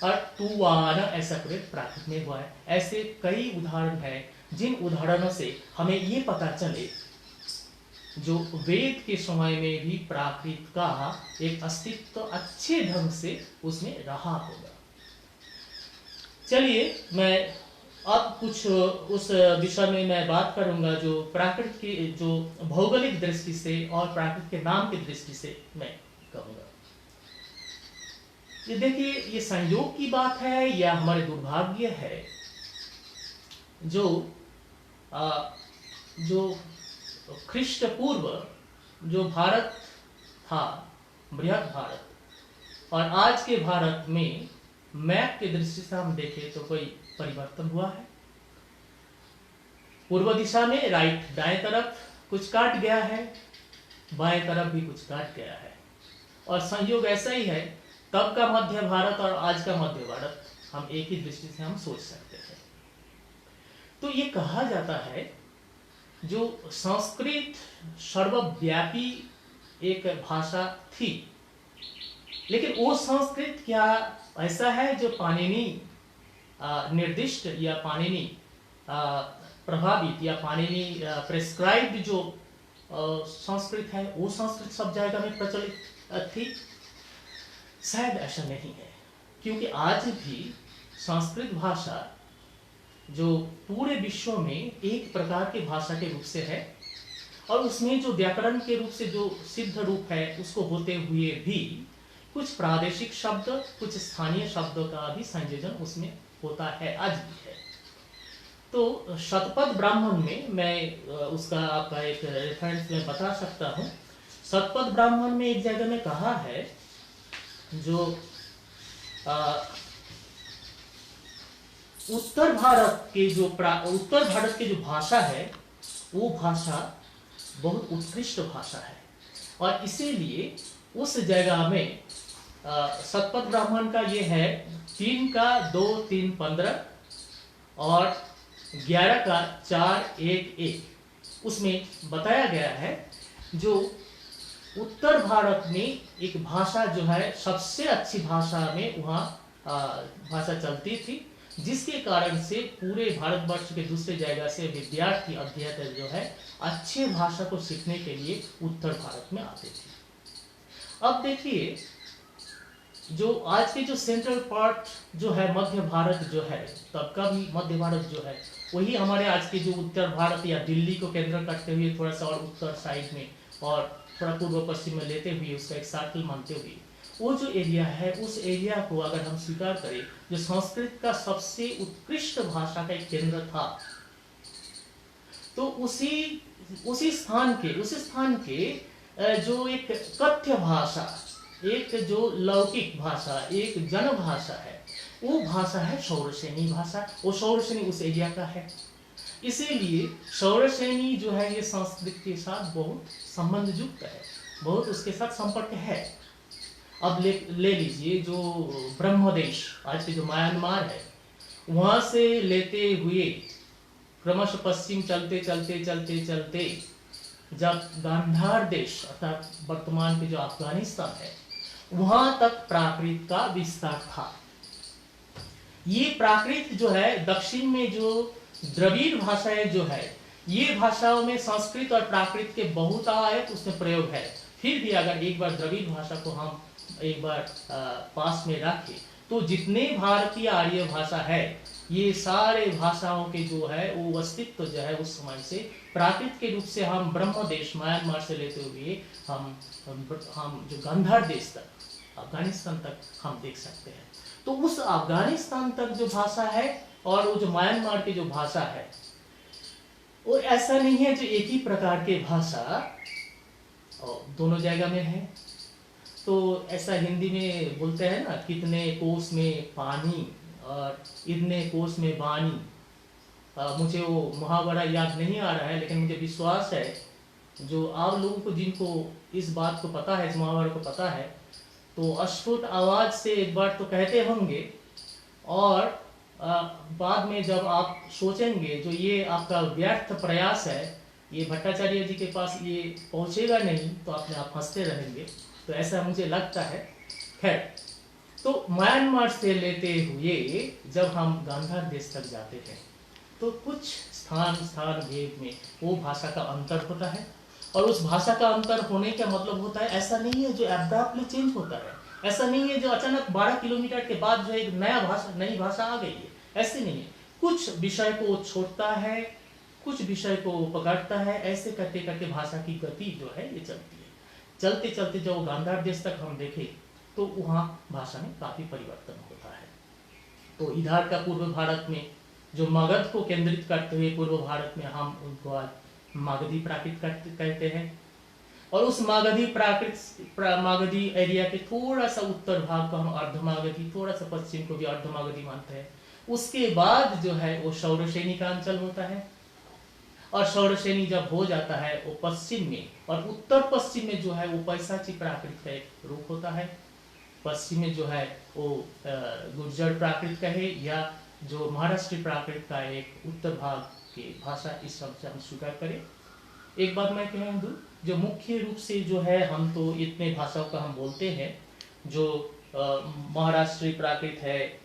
और तुवान ऐसा प्रयोग प्राकृत में हुआ है। ऐसे कई उदाहरण है जिन उदाहरणों से हमें ये पता चले जो वेद के समय में भी प्राकृत का एक अस्तित्व अच्छे ढंग से उसमें रहा होगा। चलिए मैं अब कुछ उस विषय में मैं बात करूंगा जो प्राकृत की जो भौगोलिक दृष्टि से और प्राकृत के नाम की दृष्टि से मैं कहूंगा। ये देखिए, ये संयोग की बात है या हमारे दुर्भाग्य है जो ख्रीष्ट पूर्व जो भारत था, बृहद भारत, और आज के भारत में मैप की दृष्टि से हम देखें तो कोई परिवर्तन हुआ है। पूर्व दिशा में राइट दाएं तरफ कुछ काट गया है, बाएं तरफ भी कुछ काट गया है, और संयोग ऐसा ही है। तब का मध्य भारत और आज का मध्य भारत हम एक ही दृष्टि से हम सोच सकते हैं। तो ये कहा जाता है जो संस्कृत सर्वव्यापी एक भाषा थी, लेकिन वो संस्कृत क्या ऐसा है जो पाणिनि निर्दिष्ट या पाणिनि प्रभावित या पाणिनि प्रेस्क्राइब्ड जो संस्कृत है वो संस्कृत सब जगह में प्रचलित थी? शायद ऐसा नहीं है, क्योंकि आज भी संस्कृत भाषा जो पूरे विश्व में एक प्रकार की भाषा के रूप से है, और उसमें जो व्याकरण के रूप से जो सिद्ध रूप है उसको होते हुए भी कुछ प्रादेशिक शब्द, कुछ स्थानीय शब्दों का भी संयोजन उसमें होता है, आज भी है। तो शतपथ ब्राह्मण में मैं उसका आपका एक रेफरेंस में बता सकता हूँ। शतपथ ब्राह्मण में एक जगह में कहा है जो उत्तर भारत के जो भाषा है वो भाषा बहुत उत्कृष्ट भाषा है, और इसीलिए उस जगह में शतपथ ब्राह्मण का ये है 3 का 2 3 15 और 11 का 4 1 1। उसमें बताया गया है जो उत्तर भारत में एक भाषा जो है सबसे अच्छी भाषा में वहाँ भाषा चलती थी, जिसके कारण से पूरे भारतवर्ष के दूसरे जगह से विद्यार्थी अध्ययन जो है अच्छे भाषा को सीखने के लिए उत्तर भारत में आते थे। अब देखिए, जो आज के जो सेंट्रल पार्ट जो है मध्य भारत जो है, तब का भी मध्य भारत जो है वही हमारे आज के जो उत्तर भारत या दिल्ली को केंद्र करते हुए थोड़ा सा और उत्तर साइड में और थोड़ा पूर्व पश्चिम में लेते हुए उसका एक सर्कल मानते हुए वो जो एरिया है, उस एरिया को अगर हम स्वीकार करें जो संस्कृत का सबसे उत्कृष्ट भाषा का एक केंद्र था, तो उसी स्थान के जो एक कथ्य भाषा, एक जो लौकिक भाषा, एक जन भाषा है, वो भाषा है शौरसेनी भाषा। वो शौरसेनी उस एरिया का है, इसीलिए शौरसेनी जो है ये संस्कृत के साथ बहुत संबंध युक्त है, बहुत उसके साथ संपर्क है। अब ले लीजिए जो ब्रह्मदेश, आज के जो म्यांमार है, वहां से लेते हुए क्रमश पश्चिम चलते जब गांधार देश अर्थात वर्तमान के जो अफगानिस्तान है वहां तक प्राकृत का विस्तार था। ये प्राकृत जो है दक्षिण में जो द्रविड़ भाषाएं जो है, ये भाषाओं में संस्कृत और प्राकृत के बहुतायत उसमें प्रयोग है। फिर भी अगर एक बार द्रविड़ भाषा को हम एक बार पास में रखें तो जितने भारतीय आर्य भाषा है ये सारे भाषाओं के जो है वो अस्तित्व जो है उस समय से प्राकृत के रूप से हम ब्रह्मदेश म्यांमार से लेते हुए हम जो गांधार देश तक अफगानिस्तान तक हम देख सकते हैं। तो उस अफगानिस्तान तक जो भाषा है और वो जो म्यांमार की जो भाषा है वो ऐसा नहीं है जो एक ही प्रकार के भाषा दोनों जगह में है। तो ऐसा हिंदी में बोलते हैं ना, कितने कोस में पानी और इतने कोस में वाणी। मुझे वो मुहावरा याद नहीं आ रहा है, लेकिन मुझे विश्वास है जो आप लोगों को जिनको इस बात को पता है, इस मुहावरे को पता है, तो अस्फुट आवाज से एक बार तो कहते होंगे, और बाद में जब आप सोचेंगे जो ये आपका व्यर्थ प्रयास है, ये भट्टाचार्य जी के पास ये पहुंचेगा नहीं, तो अपने आप हंसते रहेंगे। तो ऐसा मुझे लगता है। खैर, तो म्यांमार से लेते हुए जब हम गांधार देश तक जाते हैं तो कुछ स्थान भेद में वो भाषा का अंतर होता है, और उस भाषा का अंतर होने का मतलब होता है ऐसा नहीं है जो एब्रप्टली चेंज होता है, ऐसा नहीं है जो अचानक 12 किलोमीटर के बाद जो एक नई भाषा आ गई है, ऐसे नहीं है। कुछ विषय को छोड़ता है, कुछ विषय को पकड़ता है, ऐसे करते करते भाषा की गति जो है ये चलती है। चलते चलते जब गांधार देश तक हम देखें तो वहाँ भाषा में काफी परिवर्तन होता है। तो इधर का पूर्व भारत में जो मगध को केंद्रित करते हुए पूर्व भारत में हम उनको आज मागधी प्राकृत कहते हैं, और उस मागधी एरिया के थोड़ा सा उत्तर भाग को हम अर्धमागधी, थोड़ा सा पश्चिम को भी अर्धमागधी मानते हैं। उसके बाद जो है वो शौरसेनी का अंचल होता है, और शौरसेनी जब हो जाता है वो पश्चिम में और उत्तर पश्चिम में जो है वो पैशाची प्राकृत का एक रूप होता है। पश्चिम में जो है वो गुर्जर प्राकृत कहे या जो महाराष्ट्री प्राकृत का एक उत्तर भाग की भाषा, इस शब्द से हम स्वीकार करें। एक बात मैं कह दूं, जो मुख्य रूप से जो है हम तो इतने भाषाओं का हम बोलते हैं, जो महाराष्ट्री प्राकृत है,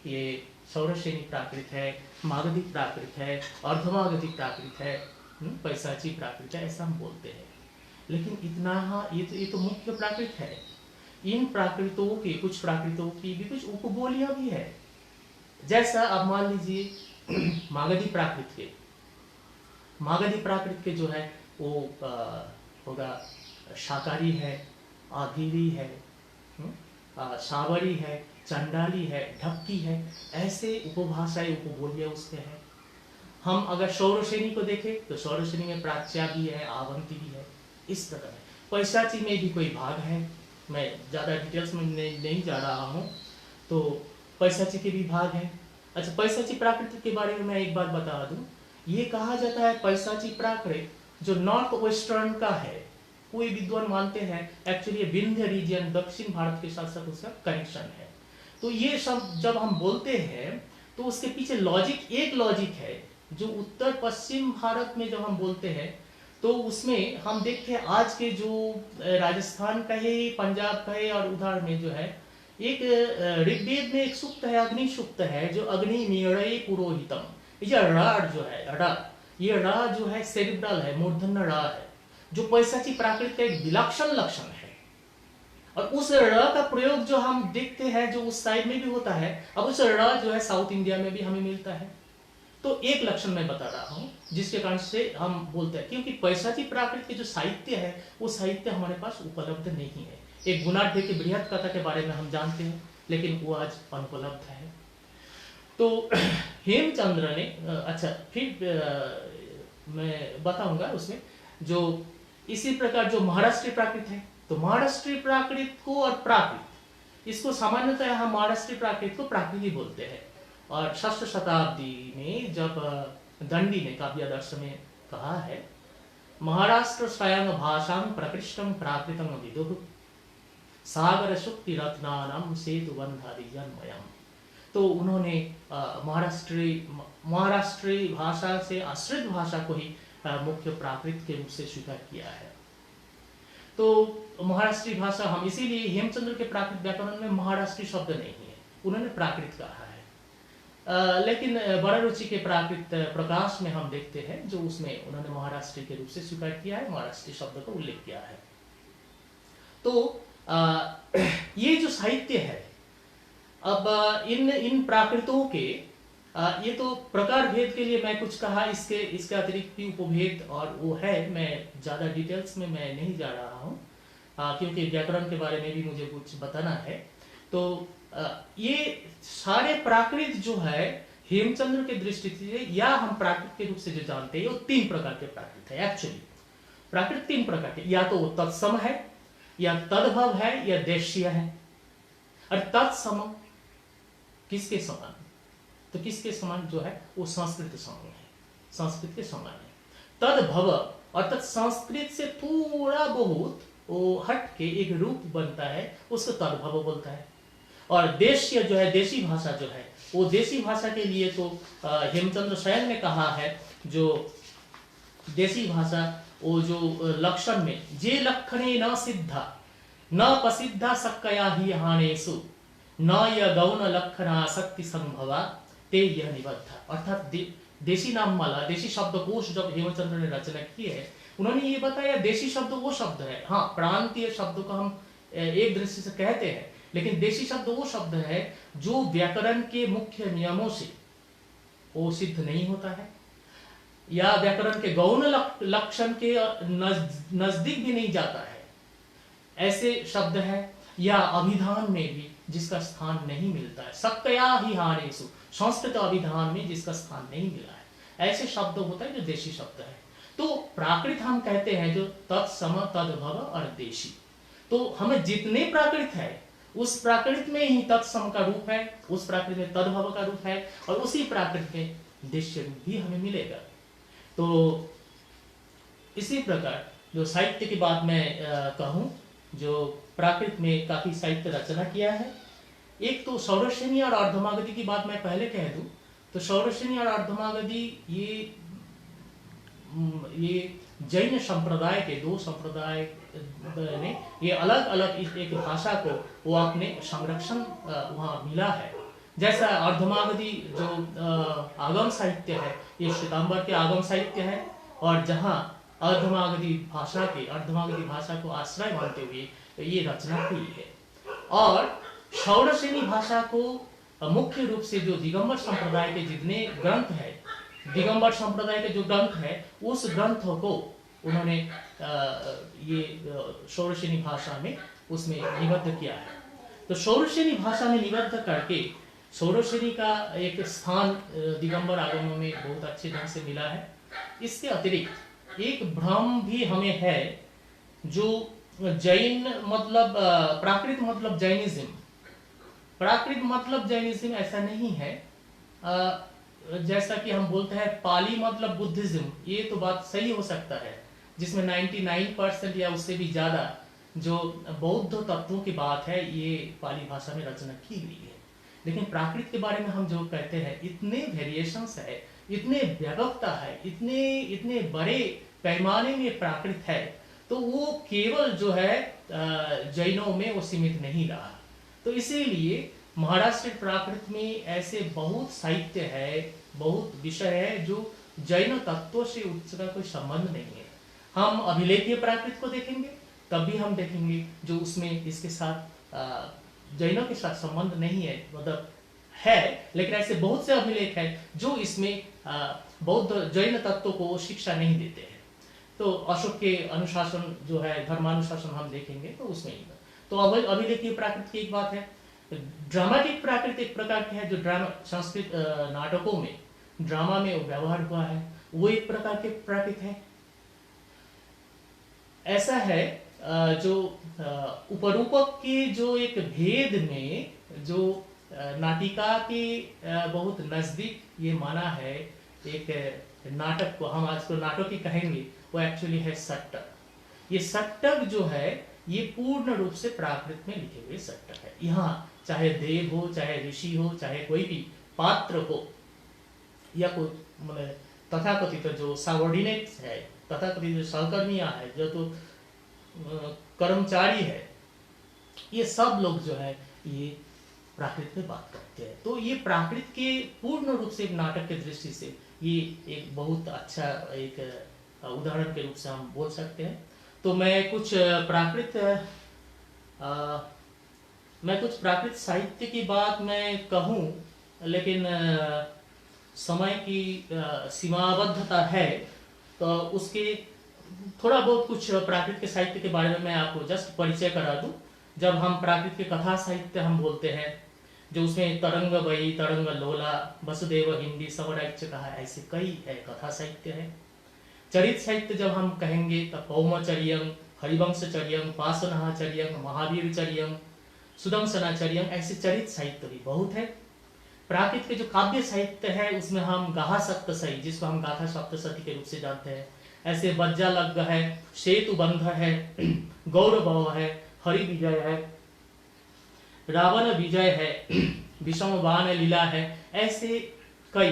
ये शौरसेनी प्राकृत है, मागधी प्राकृत है, अर्धमागधी प्राकृत है, पैशाची प्राकृत है, ऐसा हम बोलते हैं। लेकिन इतना ये तो मुख्य प्राकृत है। इन प्राकृतों के कुछ प्राकृतों की भी कुछ उपबोलियां भी है। जैसा अब मान लीजिए मागधी प्राकृत के जो है वो होगा शाकाहारी है, आगिरी है, सावरी है, चंडाली है, ढक्की है, ऐसे उपभाषाएं उपबोलियां उसके हैं। हम अगर शौरसेनी को देखें तो शौरसेनी में प्राच्या भी है, आवंती भी है, इस प्रकार है। पैशाची में भी कोई भाग है, मैं ज़्यादा डिटेल्स में नहीं जा रहा हूँ, तो पैशाची के भी भाग हैं। अच्छा, पैशाची प्राकृत के बारे में मैं एक बात बता दूं, ये कहा जाता है पैशाची प्राकृत जो नॉर्थ वेस्टर्न का है, कोई विद्वान मानते हैं एक्चुअली विंध्य रीजन दक्षिण भारत के साथ साथ उसका कनेक्शन है। तो ये सब जब हम बोलते हैं तो उसके पीछे एक लॉजिक है, जो उत्तर पश्चिम भारत में जब हम बोलते हैं तो उसमें हम देखते हैं आज के जो राजस्थान कहे, पंजाब कहे, और उधर में जो है एक ऋग्वेद में एक सूक्त है, अग्नि सूक्त है, जो अग्नि मीड़े पुरोहितम, ये रा जो है ये रा जो है सेरिब्रल है, मूर्धन्य रा है, जो पैशाची प्राकृत का एक विलक्षण लक्षण है। और उस र का प्रयोग जो हम देखते हैं जो उस साइड में भी होता है, अब उस र जो है साउथ इंडिया में भी हमें मिलता है। तो एक लक्षण मैं बता रहा हूं जिसके कारण से हम बोलते हैं, क्योंकि पैशाची प्राकृत के जो साहित्य है वो साहित्य हमारे पास उपलब्ध नहीं है। एक गुणाढ़ के बृहत कथा के बारे में हम जानते हैं, लेकिन वो आज अनुपलब्ध है। तो हेमचंद्र ने अच्छा फिर मैं बताऊंगा उसमें जो इसी प्रकार जो महाराष्ट्रीय प्राकृत है, तो महाराष्ट्रीय प्राकृत को और प्राकृत, इसको सामान्यतः हम महाराष्ट्रीय प्राकृत को प्राकृत ही बोलते हैं। और 6th शताब्दी में जब दंडी ने काव्यादर्श में कहा है, महाराष्ट्र स्वयं भाषां प्रकृष्टं प्राकृतं विदुः सागर शुक्ति रत्नानां सेतु बंधादि जन्मयम्। तो उन्होंने महाराष्ट्रीय भाषा से आश्रित भाषा को ही मुख्य प्राकृत के रूप से स्वीकार किया है। तो महाराष्ट्रीय भाषा हम इसीलिए हेमचंद्र के प्राकृत व्याकरण में महाराष्ट्रीय शब्द नहीं है, उन्होंने प्राकृत कहा है। लेकिन बड़ा रुचि के प्राकृत प्रकाश में हम देखते हैं जो उसमें उन्होंने महाराष्ट्रीय के रूप से स्वीकार किया है, महाराष्ट्रीय शब्द का उल्लेख किया है। तो ये जो साहित्य है, अब इन प्राकृतों के ये तो प्रकार भेद के लिए मैं कुछ कहा, इसके अतिरिक्त भी उपभेद और वो है, मैं ज़्यादा डिटेल्स में मैं नहीं जा रहा हूँ क्योंकि व्याकरण के बारे में भी मुझे कुछ बताना है। तो ये सारे प्राकृत जो है हेमचंद्र के दृष्टि से, या हम प्राकृत के रूप से जो जानते हैं, वो 3 प्रकार के प्राकृत है। एक्चुअली प्राकृत 3 प्रकार के, या तो वो तत्सम है, या तद्भव है, या देशीय है। और तत्सम किसके समान, तो किसके समान जो है वो संस्कृत समान है, संस्कृत के समान है। तद्भव अर्थात संस्कृत से थोड़ा बहुत वो हट के एक रूप बनता है, उसको तद्भव बोलता है। और देशीय जो है, देशी भाषा जो है, वो देशी भाषा के लिए तो हेमचंद्र स्वयं ने कहा है, जो देशी भाषा वो जो लक्षण में जे लक्षणे न सिद्धा न प्रसिद्धा सक्कया ही हानेसु न य गौण लक्षणा शक्ति संभवा ते यह निबद्धा। अर्थात देशी नाम माला, देशी शब्दकोश जब हेमचंद्र ने रचना की है, उन्होंने ये बताया देशी शब्द वो शब्द है, हाँ प्रांतीय शब्द को हम एक दृष्टि से कहते हैं, लेकिन देशी शब्द वो शब्द है जो व्याकरण के मुख्य नियमों से वो सिद्ध नहीं होता है, या व्याकरण के गौण लक्षण के नजदीक भी नहीं जाता है, ऐसे शब्द है, या अभिधान में भी जिसका स्थान नहीं मिलता है, सक्कया ही हारेषु, संस्कृत अभिधान में जिसका स्थान नहीं मिला है, ऐसे शब्द होता है जो देशी शब्द है। तो प्राकृत हम कहते हैं जो तत्सम तद्भव और देशी, तो हमें जितने प्राकृत है उस प्राकृत में ही तत्सम का रूप है, उस प्राकृत में तद्भव का रूप है, और उसी प्राकृत में देश्य रूप भी हमें मिलेगा। तो इसी प्रकार जो साहित्य की बात मैं कहूँ, जो प्राकृत में काफी साहित्य रचना किया है, एक तो सौरसेनी और अर्धमागधी की बात मैं पहले कह दूं, तो सौरसेनी और अर्धमागधी ये जैन संप्रदाय के दो संप्रदाय ने ये अलग अलग एक भाषा को वो अपने संरक्षण वहाँ मिला है। जैसा अर्धमागधी जो आगम साहित्य है, ये श्वेतांबर के आगम साहित्य है, और जहाँ अर्धमागधी भाषा को आश्रय मानते हुए ये रचना हुई है। और सौरसेनी भाषा को मुख्य रूप से जो दिगंबर संप्रदाय के जितने ग्रंथ है, दिगंबर संप्रदाय के जो ग्रंथ है, उस ग्रंथों को उन्होंने ये सौरसेनी भाषा में उसमें निबद्ध किया है। तो सौरसेनी भाषा में निबद्ध करके सौरसेनी का एक स्थान दिगंबर आगमों में बहुत अच्छे ढंग से मिला है। इसके अतिरिक्त एक भ्रम भी हमें है, जो जैन मतलब प्राकृत मतलब जैनिज्म, प्राकृत मतलब जैनिज्म ऐसा नहीं है। जैसा कि हम बोलते हैं पाली मतलब बुद्धिज्म, ये तो बात सही हो सकता है, जिसमें 99% या उससे भी ज्यादा जो बौद्ध तत्वों की बात है ये पाली भाषा में रचना की गई है। लेकिन प्राकृत के बारे में हम जो कहते हैं, इतने वेरिएशंस है, इतने व्यापकता है, इतने बड़े पैमाने में प्राकृत है, तो वो केवल जो है जैनों में वो सीमित नहीं रहा। तो इसीलिए महाराष्ट्र प्राकृत में ऐसे बहुत साहित्य है, बहुत विषय है जो जैन तत्वों से उसका कोई संबंध नहीं है। हम अभिलेखीय प्राकृत को देखेंगे तब भी हम देखेंगे जो उसमें इसके साथ जैनों के साथ संबंध नहीं है, मतलब है, लेकिन ऐसे बहुत से अभिलेख है जो इसमें बौद्ध जैन तत्वों को शिक्षा नहीं देते हैं। तो अशोक के अनुशासन जो है, धर्मानुशासन हम देखेंगे तो उसमें ही। तो अभिलेखीय प्राकृत की एक बात है। ड्रामेटिक प्राकृत एक प्रकार की है जो ड्रामा संस्कृत नाटकों में ड्रामा में व्यवहार हुआ है, वो एक प्रकार के प्राकृत है। ऐसा है जो उपरूपक के जो एक भेद में जो नाटिका के बहुत नजदीक ये माना है, एक नाटक को हम आज को नाटक ही कहेंगे, वो एक्चुअली है सट्टक। ये सट्टक जो है ये पूर्ण रूप से प्राकृत में लिखे हुए सट्टक है। यहाँ चाहे देव हो, चाहे ऋषि हो, चाहे कोई भी पात्र हो, या कोई मतलब तथाकथित जो सबऑर्डिनेट्स है, तथाकथित जो सहकर्मियां है, जो तो कर्मचारी है, ये सब लोग जो है ये प्राकृत में बात करते हैं। तो ये प्राकृत के पूर्ण रूप से एक नाटक के दृष्टि से ये एक बहुत अच्छा एक उदाहरण के रूप से हम बोल सकते हैं। तो मैं कुछ प्राकृत साहित्य की बात मैं कहूँ, लेकिन समय की सीमाबद्धता है, तो उसके थोड़ा बहुत कुछ प्राकृत के साहित्य के बारे में मैं आपको जस्ट परिचय करा दूं। जब हम प्राकृत के कथा साहित्य हम बोलते हैं, जो उसमें तरंग बई, तरंग लोला, वसुदेव हिंदी, सवराज्य कहा, ऐसे कई है कथा साहित्य है। चरित साहित्य जब हम कहेंगे तो पौमचर्यम, हरिवंशचर्यम, पासनाचर्यम, महावीरचर्यम, सुदंसनाचर्यम, ऐसे चरित साहित्य भी बहुत है। प्राकृत के जो काव्य साहित्य है उसमें हम गाहा सप्तशती, जिसको हम गाथा सप्तशती के रूप से जानते हैं, ऐसे वज्रालग्ग है, सेतुबंध है, गौरव है, हरि विजय है, रावण विजय है, विषमवान लीला है, ऐसे कई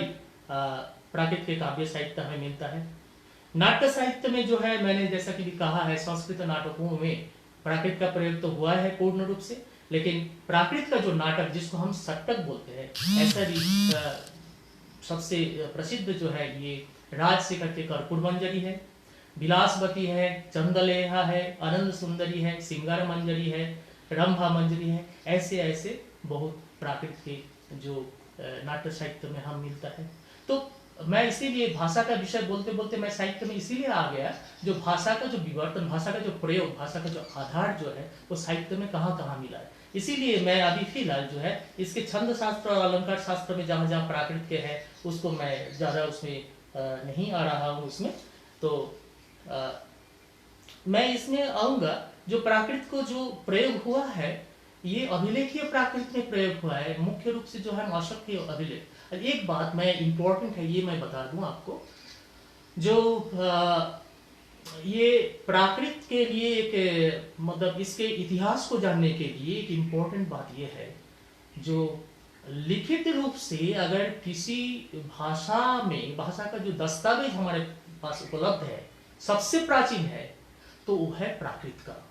प्राकृत के काव्य साहित्य हमें मिलता है। नाट्य साहित्य में जो है, मैंने जैसा कि भी कहा है, संस्कृत नाटकों में प्राकृत का प्रयोग तो हुआ है पूर्ण रूप से, लेकिन प्राकृत का जो नाटक जिसको हम सट्टक बोलते हैं, ऐसा भी सबसे प्रसिद्ध जो है ये राजशेखर के कर्पूर मंजरी है। विलासवती है, चंद्रलेखा है, आनंद सुंदरी है, सिंगार मंजरी है, रंभा मंजरी है। ऐसे ऐसे बहुत प्राकृत के जो नाट्य साहित्य में हम मिलता है। तो मैं इसीलिए भाषा का विषय बोलते बोलते मैं साहित्य में इसीलिए आ गया, जो भाषा का जो विवर्तन, भाषा का जो प्रयोग, भाषा का जो आधार जो है वो साहित्य में कहाँ कहाँ मिला है। इसीलिए मैं अभी फिलहाल जो है इसके छंद शास्त्र और अलंकार शास्त्र में जहाँ जहाँ प्राकृत के है उसको मैं ज़्यादा उसमें नहीं आ रहा हूँ उसमें। तो मैं इसमें आऊँगा, जो प्राकृत को जो प्रयोग हुआ है ये अभिलेखीय प्राकृत में प्रयोग हुआ है, मुख्य रूप से जो है अशोक के अभिलेख। एक बात मैं इम्पोर्टेंट है ये मैं बता दूं आपको, जो ये प्राकृत के लिए एक मतलब इसके इतिहास को जानने के लिए एक इम्पोर्टेंट बात ये है, जो लिखित रूप से अगर किसी भाषा में, भाषा का जो दस्तावेज हमारे पास उपलब्ध है सबसे प्राचीन है तो वो है प्राकृत का,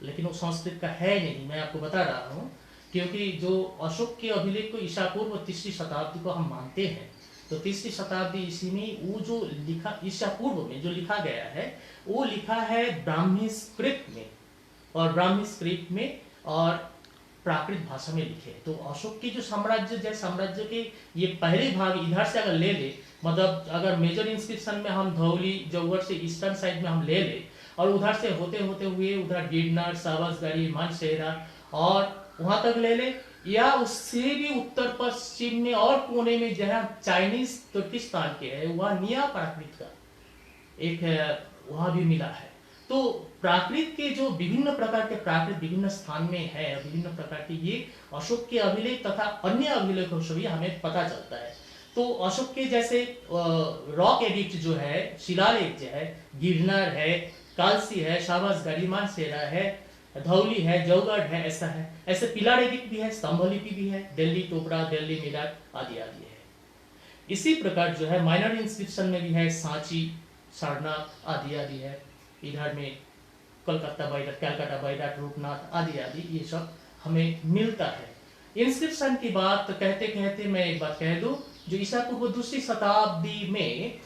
लेकिन वो संस्कृत का है नहीं। मैं आपको बता रहा हूँ, क्योंकि जो अशोक के अभिलेख को ईसा पूर्व 3री शताब्दी को हम मानते हैं, तो 3री शताब्दी ईस्वी में वो जो लिखा, ईसा पूर्व में जो लिखा गया है वो लिखा है ब्राह्मी स्क्रिप्ट में, और ब्राह्मी स्क्रिप्ट में और प्राकृत भाषा में लिखे। तो अशोक की जो साम्राज्य, जैसे साम्राज्य के ये पहले भाग इधर से अगर ले ले, मतलब अगर मेजर इंस्क्रिप्शन में हम धौली जौगढ़ से ईस्टर्न साइड में हम ले ले और उधर से होते होते हुए उधर गिरनार, सावसगढ़ी, मानसेरा और वहां तक ले ले, या उससे भी उत्तर पश्चिम में और कोने में जहां चाइनीज तुर्किस्तान के है वह निया प्राकृत का एक वहां भी मिला है। तो प्राकृत के जो विभिन्न प्रकार के प्राकृत विभिन्न स्थान में है, विभिन्न प्रकार के, ये अशोक के अभिलेख तथा अन्य अभिलेखों से भी हमें पता चलता है। तो अशोक के जैसे रॉक एडिक्ट जो है, शिलालेख जो है, गिरनार है, कालसी है, शाबासगढ़ी, मानसेरा है, धौली है, जौगढ़ है, ऐसा है। ऐसे पिलार एडिक्ट भी है, स्तंभलिपि भी है, दिल्ली टोपरा, दिल्ली मिलाट आदि आदि है। इसी प्रकार जो है माइनर इंस्क्रिप्शन में भी है, सांची, सारनाथ आदि आदि है। इधर में कलकत्ता बैराट, कलकत्ता बैराट, रूपनाथ आदि आदि ये सब हमें मिलता है। इंस्क्रिप्शन की बात कहते कहते मैं एक बात कह दूं, जो ईसा पूर्व 2री शताब्दी में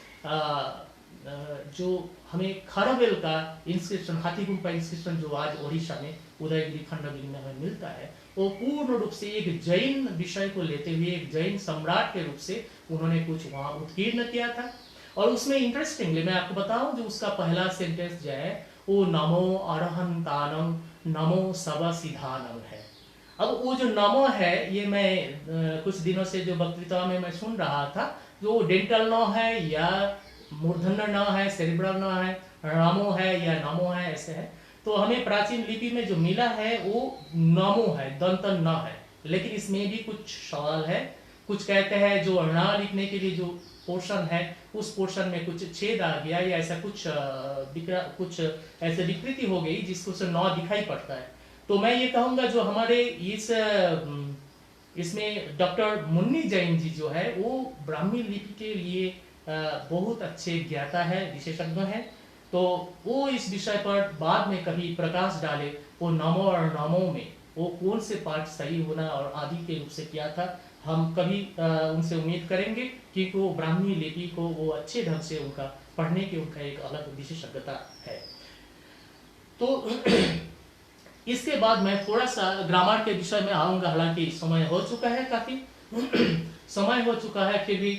जो हमें खारवेल का इंस्क्रिप्शन, हाथीगुम्फा इंस्क्रिप्शन जो आज ओडिशा में उदयगिरी खंडगिरी में हमें मिलता है, वो पूर्ण रूप से एक जैन विषय को लेते हुए एक जैन सम्राट के रूप से उन्होंने कुछ वहाँ उत्कीर्ण किया था। और उसमें इंटरेस्टिंगली मैं आपको बताऊं, जो उसका पहला सेंटेंस जो है वो नमो अरहंतानम नमो सबसिधानम है। अब वो जो नमो है ये मैं कुछ दिनों से जो वक्तृता में मैं सुन रहा था, जो डेंटल न है या मूर्धन्य न है, सेरिब्रल न है, नमो है या नमो है, ऐसे है। तो हमें प्राचीन लिपि में जो मिला है वो नमो है, दंत न है। लेकिन इसमें भी कुछ सवाल है, कुछ कहते हैं जो न लिखने के लिए जो पोर्शन है उस पोर्शन में कुछ छेद आ गया या ऐसा कुछ ऐसे विकृति हो गई जिसको से न दिखाई पड़ता है। तो मैं ये कहूँगा जो हमारे इसमें डॉक्टर मुन्नी जैन जी जो है वो ब्राह्मी लिपि के लिए बहुत अच्छे ज्ञाता है, विशेषज्ञ है। तो वो इस विषय पर बाद में कभी प्रकाश डाले, वो नमो और नमो में वो कौन से पाठ सही होना और आदि के रूप से किया था, हम कभी उनसे उम्मीद करेंगे कि वो ब्राह्मी लिपि को वो अच्छे ढंग से उनका पढ़ने की उनका एक अलग विशेषज्ञता है। तो इसके बाद मैं थोड़ा सा ग्रामर के विषय में आऊँगा, हालांकि समय हो चुका है, काफ़ी समय हो चुका है, फिर भी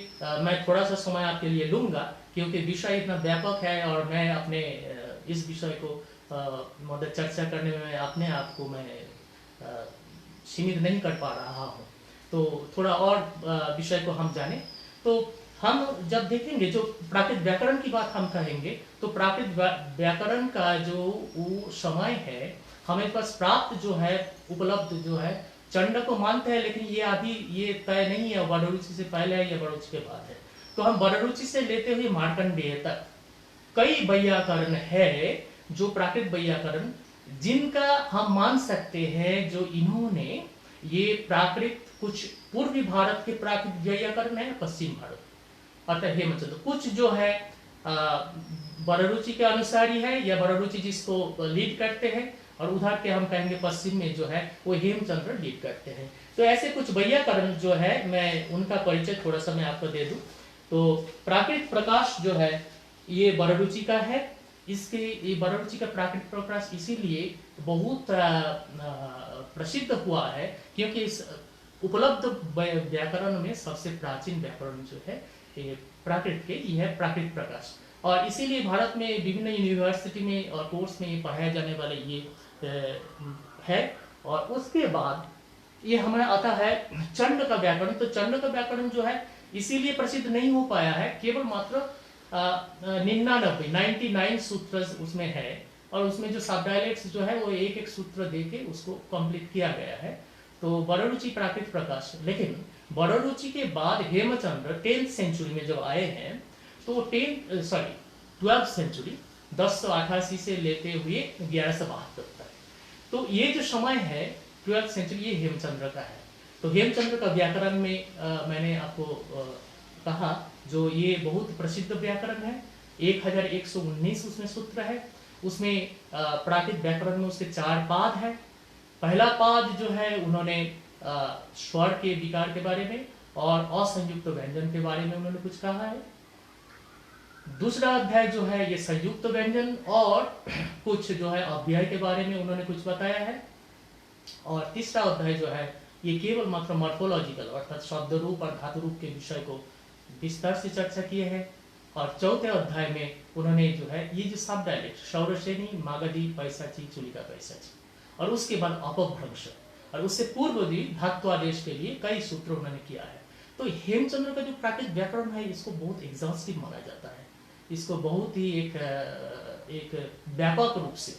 मैं थोड़ा सा समय आपके लिए लूँगा क्योंकि विषय इतना व्यापक है और मैं अपने इस विषय को मतलब चर्चा करने में अपने आप को मैं सीमित नहीं कर पा रहा हूँ। तो थोड़ा और विषय को हम जाने, तो हम जब देखेंगे जो प्राकृत व्याकरण की बात हम कहेंगे, तो प्राकृत व्याकरण का जो वो समय है हमें पास प्राप्त जो है, उपलब्ध जो है, चंड को मानते हैं, लेकिन ये अभी ये तय नहीं है वडरुचि से पहले है या वडरुचि के बाद है। तो हम वडरुचि से लेते हुए मार्कंडेय तक कई वैयाकरण है, जो प्राकृत वैयाकरण जिनका हम मान सकते हैं जो इन्होंने ये प्राकृत कुछ पूर्वी भारत के प्राकृत वैयाकरण है, पश्चिम भारत अर्थात हेमचंद्र, कुछ जो है वडरुचि के अनुसारी है या वडरुचि जिसको लीड करते हैं, और उधर के हम कहेंगे पश्चिम में जो है वो हेमचंद्र लीड करते हैं। तो ऐसे कुछ वैयाकरण जो है मैं उनका परिचय थोड़ा सा मैं आपको दे दूं। तो प्राकृत प्रकाश जो है ये बड़रुचि का है। ये बड़रुचि का प्राकृतिक प्रकाश इसीलिए बहुत प्रसिद्ध हुआ है क्योंकि इस उपलब्ध व्याकरण में सबसे प्राचीन व्याकरण जो है ये प्राकृत के ये है प्राकृतिक प्रकाश। और इसीलिए भारत में विभिन्न यूनिवर्सिटी में और कोर्स में पढ़ाए जाने वाले ये है। और उसके बाद ये हमारा आता है चंड का व्याकरण। तो चंड का व्याकरण जो है इसीलिए प्रसिद्ध नहीं हो पाया है, केवल मात्र 99 सूत्र उसमें है और उसमें जो सब डायलेक्ट्स जो है वो एक एक सूत्र देके उसको कंप्लीट किया गया है। तो बड़रुचि प्राकृतिक प्रकाश। लेकिन बड़रुचि के बाद हेमचंद्र 10th सेंचुरी में जब आए हैं तो 12th सेंचुरी 1088 से लेते हुए 1172 तक, तो ये जो समय है 12th सेंचुरी ये हेमचंद्र का है। तो हेमचंद्र का व्याकरण में मैंने आपको कहा जो ये बहुत प्रसिद्ध व्याकरण है। 1119 उसमें सूत्र है। उसमें प्राकृत व्याकरण में उसके 4 पाद है। पहला पाद जो है उन्होंने स्वर के विकार के बारे में और असंयुक्त व्यंजन के बारे में उन्होंने कुछ कहा है। दूसरा अध्याय जो है ये संयुक्त व्यंजन और कुछ जो है अव्यय के बारे में उन्होंने कुछ बताया है। और तीसरा अध्याय जो है ये केवल मात्र मॉर्फोलॉजिकल अर्थात शब्द रूप और धातु रूप के विषय को विस्तार से चर्चा किए हैं। और चौथे अध्याय में उन्होंने जो है ये जो सब डायलेक्ट सौरसेनी, मागधी, पैसाची, चुलिका पैसाची और उसके बाद अपभ्रंश और उससे पूर्व भी धात्वादेश के लिए कई सूत्र उन्होंने किया है। तो हेमचंद्र का जो प्राकृतिक व्याकरण है इसको बहुत एग्जॉस्टिव माना जाता है। इसको बहुत ही एक व्यापक रूप से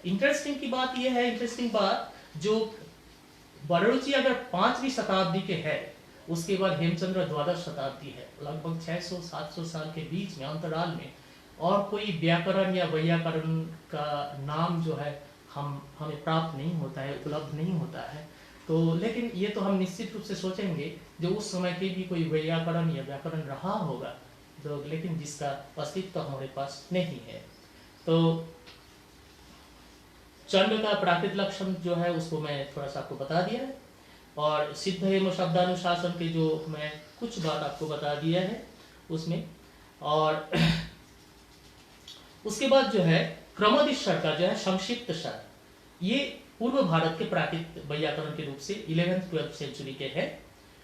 इंटरेस्टिंग की बात यह है, इंटरेस्टिंग बात जो बड़रुचि अगर 5वीं शताब्दी के है उसके बाद हेमचंद्र 12th शताब्दी है, लगभग 600-700 साल के बीच में अंतराल में और कोई व्याकरण या वैयाकरण का नाम जो है हमें प्राप्त नहीं होता है, उपलब्ध नहीं होता है। तो लेकिन ये तो हम निश्चित रूप से सोचेंगे जो उस समय के भी कोई वैयाकरण या व्याकरण रहा होगा जो लेकिन जिसका अस्तित्व हमारे पास नहीं है। तो चंड का प्राकृतिक लक्षण जो है उसको मैं थोड़ा सा आपको बता दिया है और सिद्ध हेम शब्दानुशासन के जो मैं कुछ बात आपको बता दिया है उसमें। और उसके बाद जो है क्रमोदिश्वर का जो है संक्षिप्त स्वर, ये पूर्व भारत के प्राकृतिक व्याकरण के रूप से 11th-12th सेंचुरी के हैं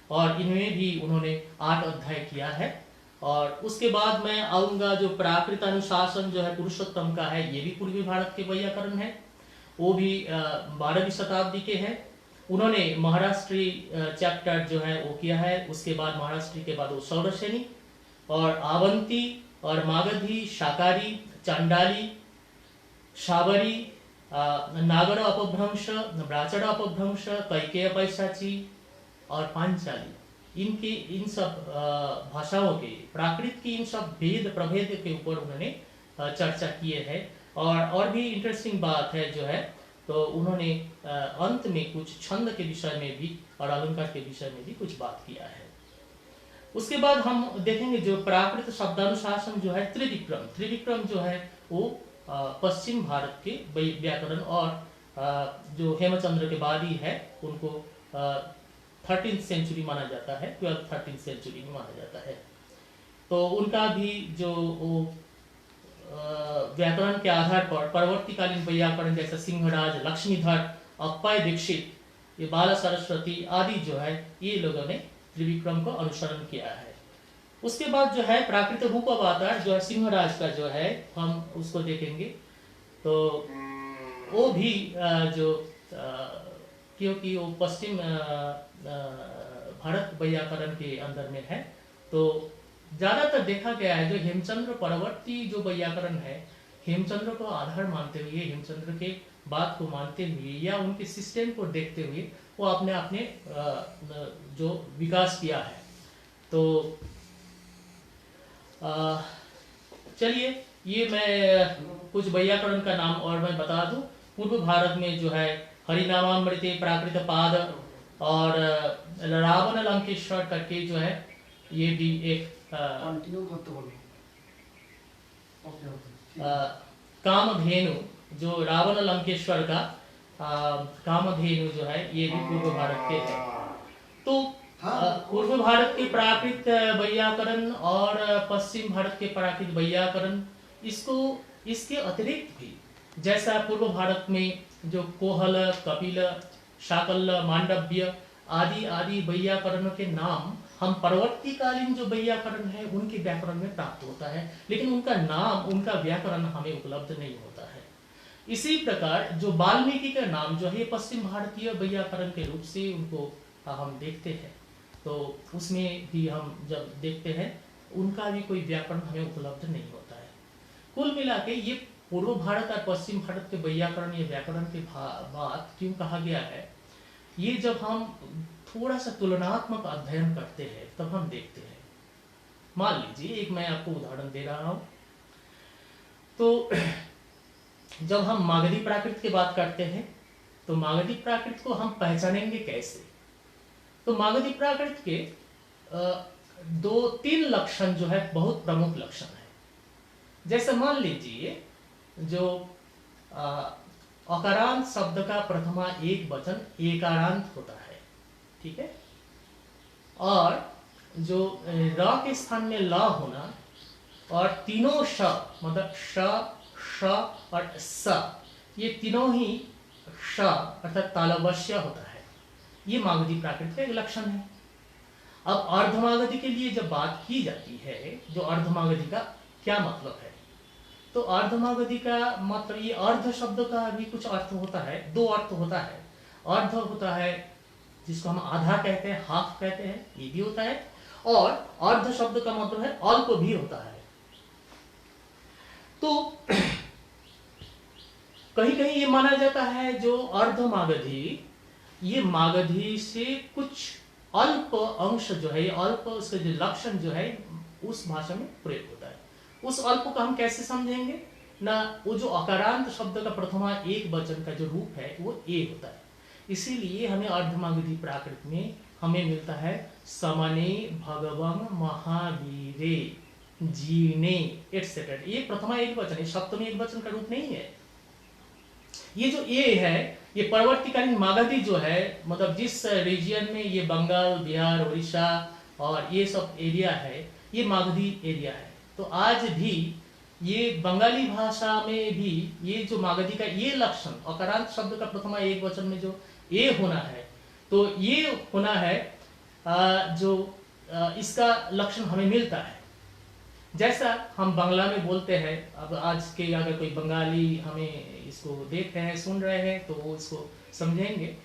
और इनमें भी उन्होंने 8 अध्याय किया है। और उसके बाद मैं आऊंगा जो प्राकृत अनुशासन जो है पुरुषोत्तम का है, ये भी पूर्वी भारत के व्याकरण है, वो भी 12वीं शताब्दी के हैं। उन्होंने महाराष्ट्री चैप्टर जो है वो किया है। उसके बाद महाराष्ट्री के बाद वो सौरसेनी और आवंती और मागधी, शाकारी, चांडाली, शाबरी, नागर अपभ्रंश, ब्राचड़ अपभ्रंश, कैकेय पैशाची और पांचाली, इन सब भाषाओं के प्राकृत की इन सब भेद प्रभेद के ऊपर उन्होंने चर्चा किए हैं। और भी इंटरेस्टिंग बात है जो है तो उन्होंने अंत में कुछ छंद के विषय में भी और अलंकार के विषय में भी कुछ बात किया है। उसके बाद हम देखेंगे जो प्राकृत शब्दानुशासन जो है त्रिविक्रम जो है वो पश्चिम भारत के व्याकरण और जो हेमचंद्र के बाद ही है उनको 13th सेंचुरी माना जाता है, 12th-13th सेंचुरी में माना जाता है। तो उनका भी जो व्याकरण के आधार पर परवर्तीकालीन व्याकरण जैसे सिंहराज, लक्ष्मीधर, अप्पय दीक्षित, ये बाला सरस्वती आदि जो है ये लोगों ने त्रिविक्रम को अनुसरण किया है। उसके बाद जो है प्राकृत रूपवातार जो है सिंहराज का जो है हम उसको देखेंगे। तो वो भी जो क्योंकि वो पश्चिम भारत व्याकरण के अंदर में है तो ज्यादातर देखा गया है जो हेमचंद्र परवर्ती जो व्याकरण है हेमचंद्र को आधार मानते हुए, हेमचंद्र के बात को मानते हुए या उनके सिस्टम को देखते हुए वो अपने जो विकास किया है। तो चलिए ये मैं कुछ व्याकरण का नाम और मैं बता दूं। पूर्व भारत में जो है हरिनामामृते, प्राकृत पाद और रावण लंकेश्वर करके जो है ये भी एक कामधेनु जो रावण लंकेश्वर का कामधेनु जो है ये भी पूर्व भारत के है। तो पूर्व भारत के प्राकृत वैयाकरण और पश्चिम भारत के प्राकृत वैयाकरण, इसको इसके अतिरिक्त भी, जैसा पूर्व भारत में जो कोहल, कपिल, शाकल, मांडव्य आदि आदि वैयाकरणों के नाम हम परवर्तीकालीन जो वैयाकरण है उनके व्याकरण में प्राप्त होता है, लेकिन उनका नाम, उनका व्याकरण हमें उपलब्ध नहीं होता है। इसी प्रकार जो वाल्मीकि का नाम जो है पश्चिम भारतीय वैयाकरण के रूप से उनको हम देखते हैं, तो उसमें भी हम जब देखते हैं उनका भी कोई व्याकरण हमें उपलब्ध नहीं होता है। कुल मिला के ये पूर्व भारत और पश्चिम भारत के वैयाकरण या व्याकरण की बात क्यों कहा गया है, ये जब हम थोड़ा सा तुलनात्मक अध्ययन करते हैं तब हम देखते हैं। मान लीजिए एक मैं आपको उदाहरण दे रहा हूं, तो जब हम मागधी प्राकृत की बात करते हैं तो मागधी प्राकृत को हम पहचानेंगे कैसे? तो मागधी प्राकृत के 2-3 लक्षण जो है बहुत प्रमुख लक्षण है। जैसे मान लीजिए जो अकारांत शब्द का प्रथमा एक वचन एकारांत होता है, ठीक है, और जो र के स्थान में ल होना और तीनों श मतलब श, श और स, ये तीनों ही श अर्थात तालवश्य होता है, ये मागधी प्राकृत का एक लक्षण है। अब अर्धमागधी के लिए जब बात की जाती है, जो अर्धमागधी का क्या मतलब है, तो अर्धमागधी का मतलब ये अर्ध शब्द का भी कुछ अर्थ होता है, 2 अर्थ होता है। अर्ध होता है जिसको हम आधा कहते हैं, हाफ कहते हैं, ये भी होता है, और अर्ध शब्द का मतलब है अल्प भी होता है। तो कहीं कहीं ये माना जाता है जो अर्धमागधी, ये मागधी से कुछ अल्प अंश जो है, अल्प उसका जो लक्षण जो है उस भाषा में प्रयोग होता है। उस अल्प को हम कैसे समझेंगे ना, वो जो अकारांत शब्द का प्रथमा एक वचन का जो रूप है वो ए होता है, इसीलिए हमें अर्धमागधी प्राकृत में हमें मिलता है समने भगवं महावीरे जीने एटसेट्रा। ये प्रथमा एक वचन है, सप्तमी एक वचन का रूप नहीं है। ये जो ए है ये परवर्तीकालीन मागधी जो है, मतलब जिस रीजियन में ये बंगाल, बिहार, उड़ीसा और ये सब एरिया है, ये मागधी एरिया है। तो आज भी ये बंगाली भाषा में भी ये जो मागधी का ये लक्षण, अकारांत शब्द का प्रथमा एक वचन में जो ए होना है, तो ये होना है जो इसका लक्षण हमें मिलता है। जैसा हम बांग्ला में बोलते हैं, अब आज के अगर कोई बंगाली हमें इसको देख रहे हैं, सुन रहे हैं, तो वो इसको समझेंगे।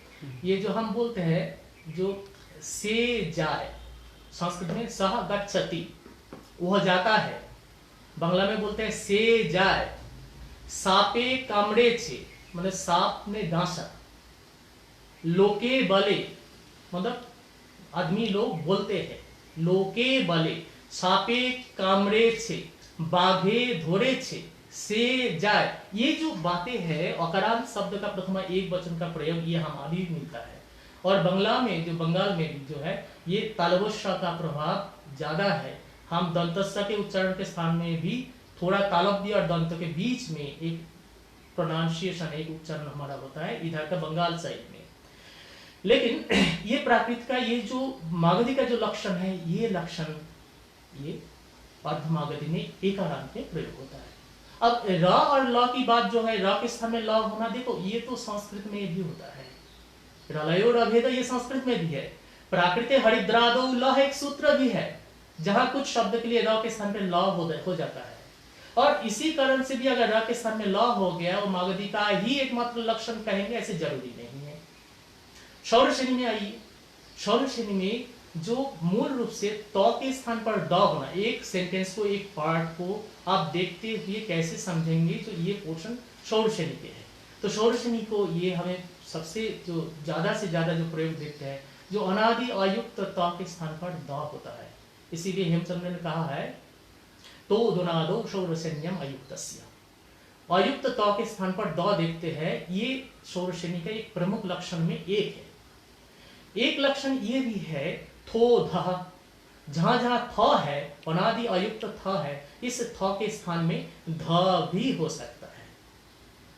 ये जो हम बोलते हैं जो से जाए, संस्कृत में सह गच्छति, वह जाता है, बांग्ला में बोलते हैं से जाए। सापे कामड़े छे मतलब सांप ने डांसा, लोके बले मतलब आदमी लोग बोलते हैं, लोके बले, सापे कामड़े छे, बाघे धोरे छे, से जाए। ये जो बातें हैं, अकारांत शब्द का प्रथमा एक वचन का प्रयोग ये हमारी भी मिलता है। और बंगला में, जो बंगाल में भी जो है, ये तालवश्य का प्रभाव ज्यादा है। हम दंतस्थ के उच्चारण के स्थान में भी थोड़ा तालव्य और दंत के बीच में एक प्रोनाउंसिएशन, एक उच्चारण हमारा होता है इधर का बंगाल साइड में। लेकिन ये प्राकृत का ये जो मागधी का जो लक्षण है, ये लक्षण ये अर्धमागधी में एकारांत में प्रयोग होता है। अब र और ल की बात जो है, र के स्थान में ल होना, देखो ये तो संस्कृत में भी होता है, रलयो रभेद ये संस्कृत में भी है। प्राकृते हरिद्रादो ल एक सूत्र भी है जहां कुछ शब्द के लिए र के स्थान पे ल हो जाता है, और इसी कारण से भी अगर र के स्थान में ल हो गया, वो मागधी का ही एकमात्र लक्षण कहेंगे ऐसे जरूरी नहीं है। शौरसेनी में आइए, शौरसेनी में जो मूल रूप से त के स्थान पर द होना, एक सेंटेंस को, एक पार्ट को आप देखते हुए कैसे समझेंगे, तो ये पोर्शन शौरसेनी के है। तो शौरसेनी को ये हमें सबसे जो ज्यादा से ज्यादा जो प्रयोग देखते हैं, जो अनादि अयुक्त त के स्थान पर द होता है। इसीलिए हेमचंद्र ने कहा है तो दुनादो शौरसेन्यम अयुक्तस्य, अयुक्त त के स्थान पर द देखते हैं, ये शौरसेनी का एक प्रमुख लक्षण में एक है। एक लक्षण ये भी है थो ध, जहां जहां थ है, अनादि अयुक्त थ है, इस थ के स्थान में ध भी हो सकता है।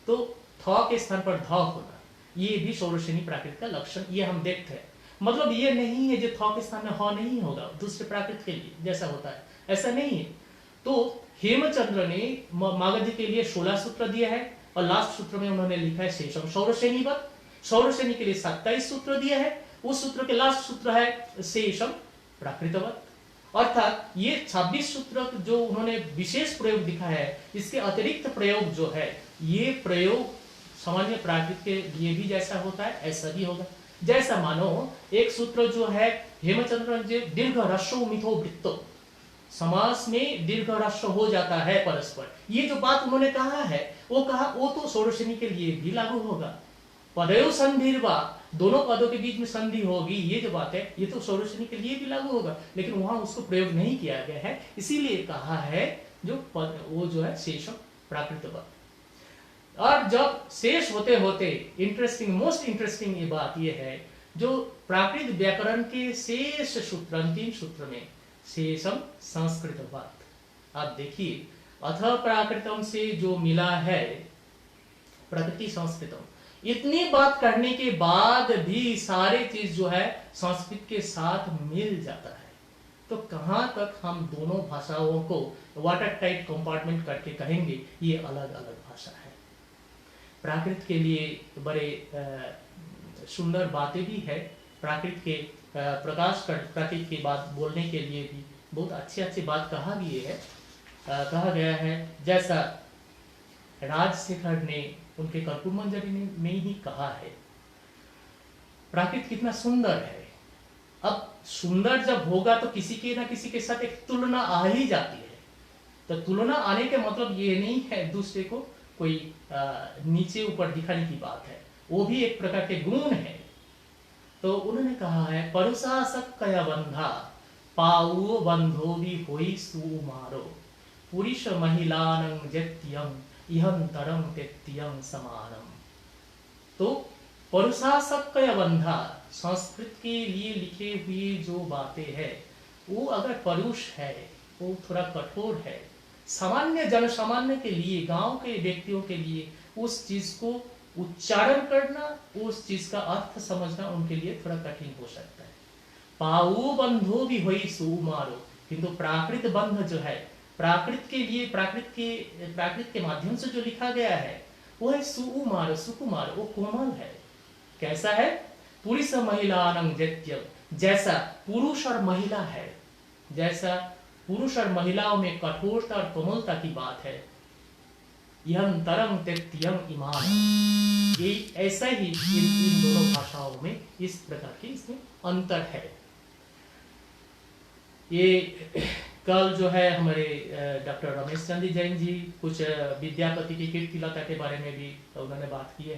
तो थ के स्थान पर ध होना, ये भी शौरसेनी प्राकृत का लक्षण, ये हम देखते हैं। मतलब ये नहीं है जो थ के स्थान में ह नहीं होगा दूसरे प्राकृत के लिए जैसा होता है, ऐसा नहीं है। तो हेमचंद्र ने मागध के लिए 16 सूत्र दिया है और लास्ट सूत्र में उन्होंने लिखा है शेषम सौरसेनीवत। सौरसेनी के लिए 27 सूत्र दिया है, उस सूत्र के लास्ट सूत्र है शेषम प्राकृतवत। अर्थात ये 26 सूत्र जो उन्होंने विशेष प्रयोग दिखा है, इसके अतिरिक्त प्रयोग जो है ये प्रयोग सामान्य प्राकृत के लिए भी जैसा होता है ऐसा भी होगा। जैसा मानो एक सूत्र जो है हेमचंद्र जी दीर्घ ह्रस्व मिथो वृत्तो, समास में दीर्घ ह्रस्व हो जाता है परस्पर, ये जो बात उन्होंने कहा है वो तो षोडशनी के लिए भी लागू होगा। पदयो संधिर्वा, दोनों पदों के बीच में संधि होगी, ये जो बात है ये तो षोडशनी के लिए भी लागू होगा, लेकिन वहां उसको प्रयोग नहीं किया गया है, इसीलिए कहा है जो पद वो जो है शेषम प्राकृतवत। और जब शेष होते होते इंटरेस्टिंग, मोस्ट इंटरेस्टिंग ये बात ये है जो प्राकृत व्याकरण के शेष सूत्र, अंतिम सूत्र में शेषम संस्कृतवत। आप देखिए अथ प्राकृतम से जो मिला है प्रकृति संस्कृतम, इतनी बात करने के बाद भी सारे चीज जो है संस्कृत के साथ मिल जाता है। तो कहां तक हम दोनों भाषाओं को वाटर टाइट कंपार्टमेंट करके कहेंगे ये अलग अलग भाषा है। प्राकृत के लिए बड़े सुंदर बातें भी है, प्राकृत के प्रकाश प्राकृत की बात बोलने के लिए भी बहुत अच्छी अच्छी बात कहा गया है। जैसा राजशेखर ने उनके कर्पूर मंजरी में ही कहा है, प्राकृत कितना सुंदर है। अब सुंदर जब होगा तो किसी के ना किसी के साथ एक तुलना आ ही जाती है। तो तुलना आने के मतलब ये नहीं है दूसरे को कोई नीचे ऊपर दिखाने की बात है, वो भी एक प्रकार के गुण है। तो उन्होंने कहा है परुषा सक्कय बंधा पाऊ बंधो भी होई सुमारो पुरुष महिलानं जत्यं इहंतरं तेत्यं समानम। तो परुषा सक्कय बंधा, संस्कृत के लिए लिखे हुए जो बातें हैं वो अगर परुष है, वो थोड़ा कठोर है, सामान्य जन सामान्य के लिए, गांव के व्यक्तियों के लिए उस चीज को उच्चारण करना, उस चीज का अर्थ समझना उनके लिए थोड़ा कठिन हो सकता है। पाऊ बंधो भी होई सुमारो, किंतु प्राकृत बंध जो है प्राकृत के लिए, प्राकृत के माध्यम से जो लिखा गया है वो है सुकुमार, सुकुमार, वो कोमल है। कैसा है? पुरुष महिलानं जत्यं, जैसा पुरुष और महिला है, जैसा पुरुष और महिलाओं में कठोरता और कोमलता की बात है। यं तरं तेत्यं इमान, ये ऐसा ही इन दोनों भाषाओं में इस प्रकार की इसमें अंतर है। ये कल जो है हमारे डॉक्टर रमेश चंद्र जैन जी कुछ विद्यापति की कीर्तिलता के बारे में भी उन्होंने बात की है।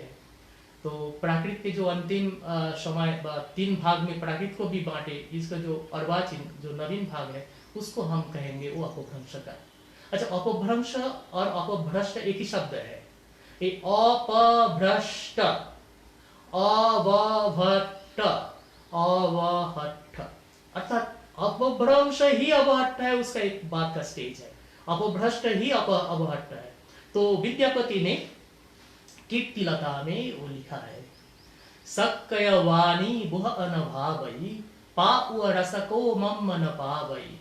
तो प्राकृत के जो अंतिम समय 3 भाग में प्राकृत को भी बांटे, इसका जो अर्वाचीन जो नवीन भाग है उसको हम कहेंगे वो अपभ्रंश का। अच्छा, अपभ्रंश और अपभ्रष्ट एक ही शब्द है। ये अपभ्रष्ट, अवभट्ट, अवहट्ट, अर्थात अपभ्रंश ही अवहट्ट है, उसका एक बात का स्टेज है, अपभ्रष्ट ही अवहट्ट है। तो विद्यापति ने कीर्तिलता में वो लिखा है, सक्कय वाणी बुह अनभावई पाउ रसको मम न पावई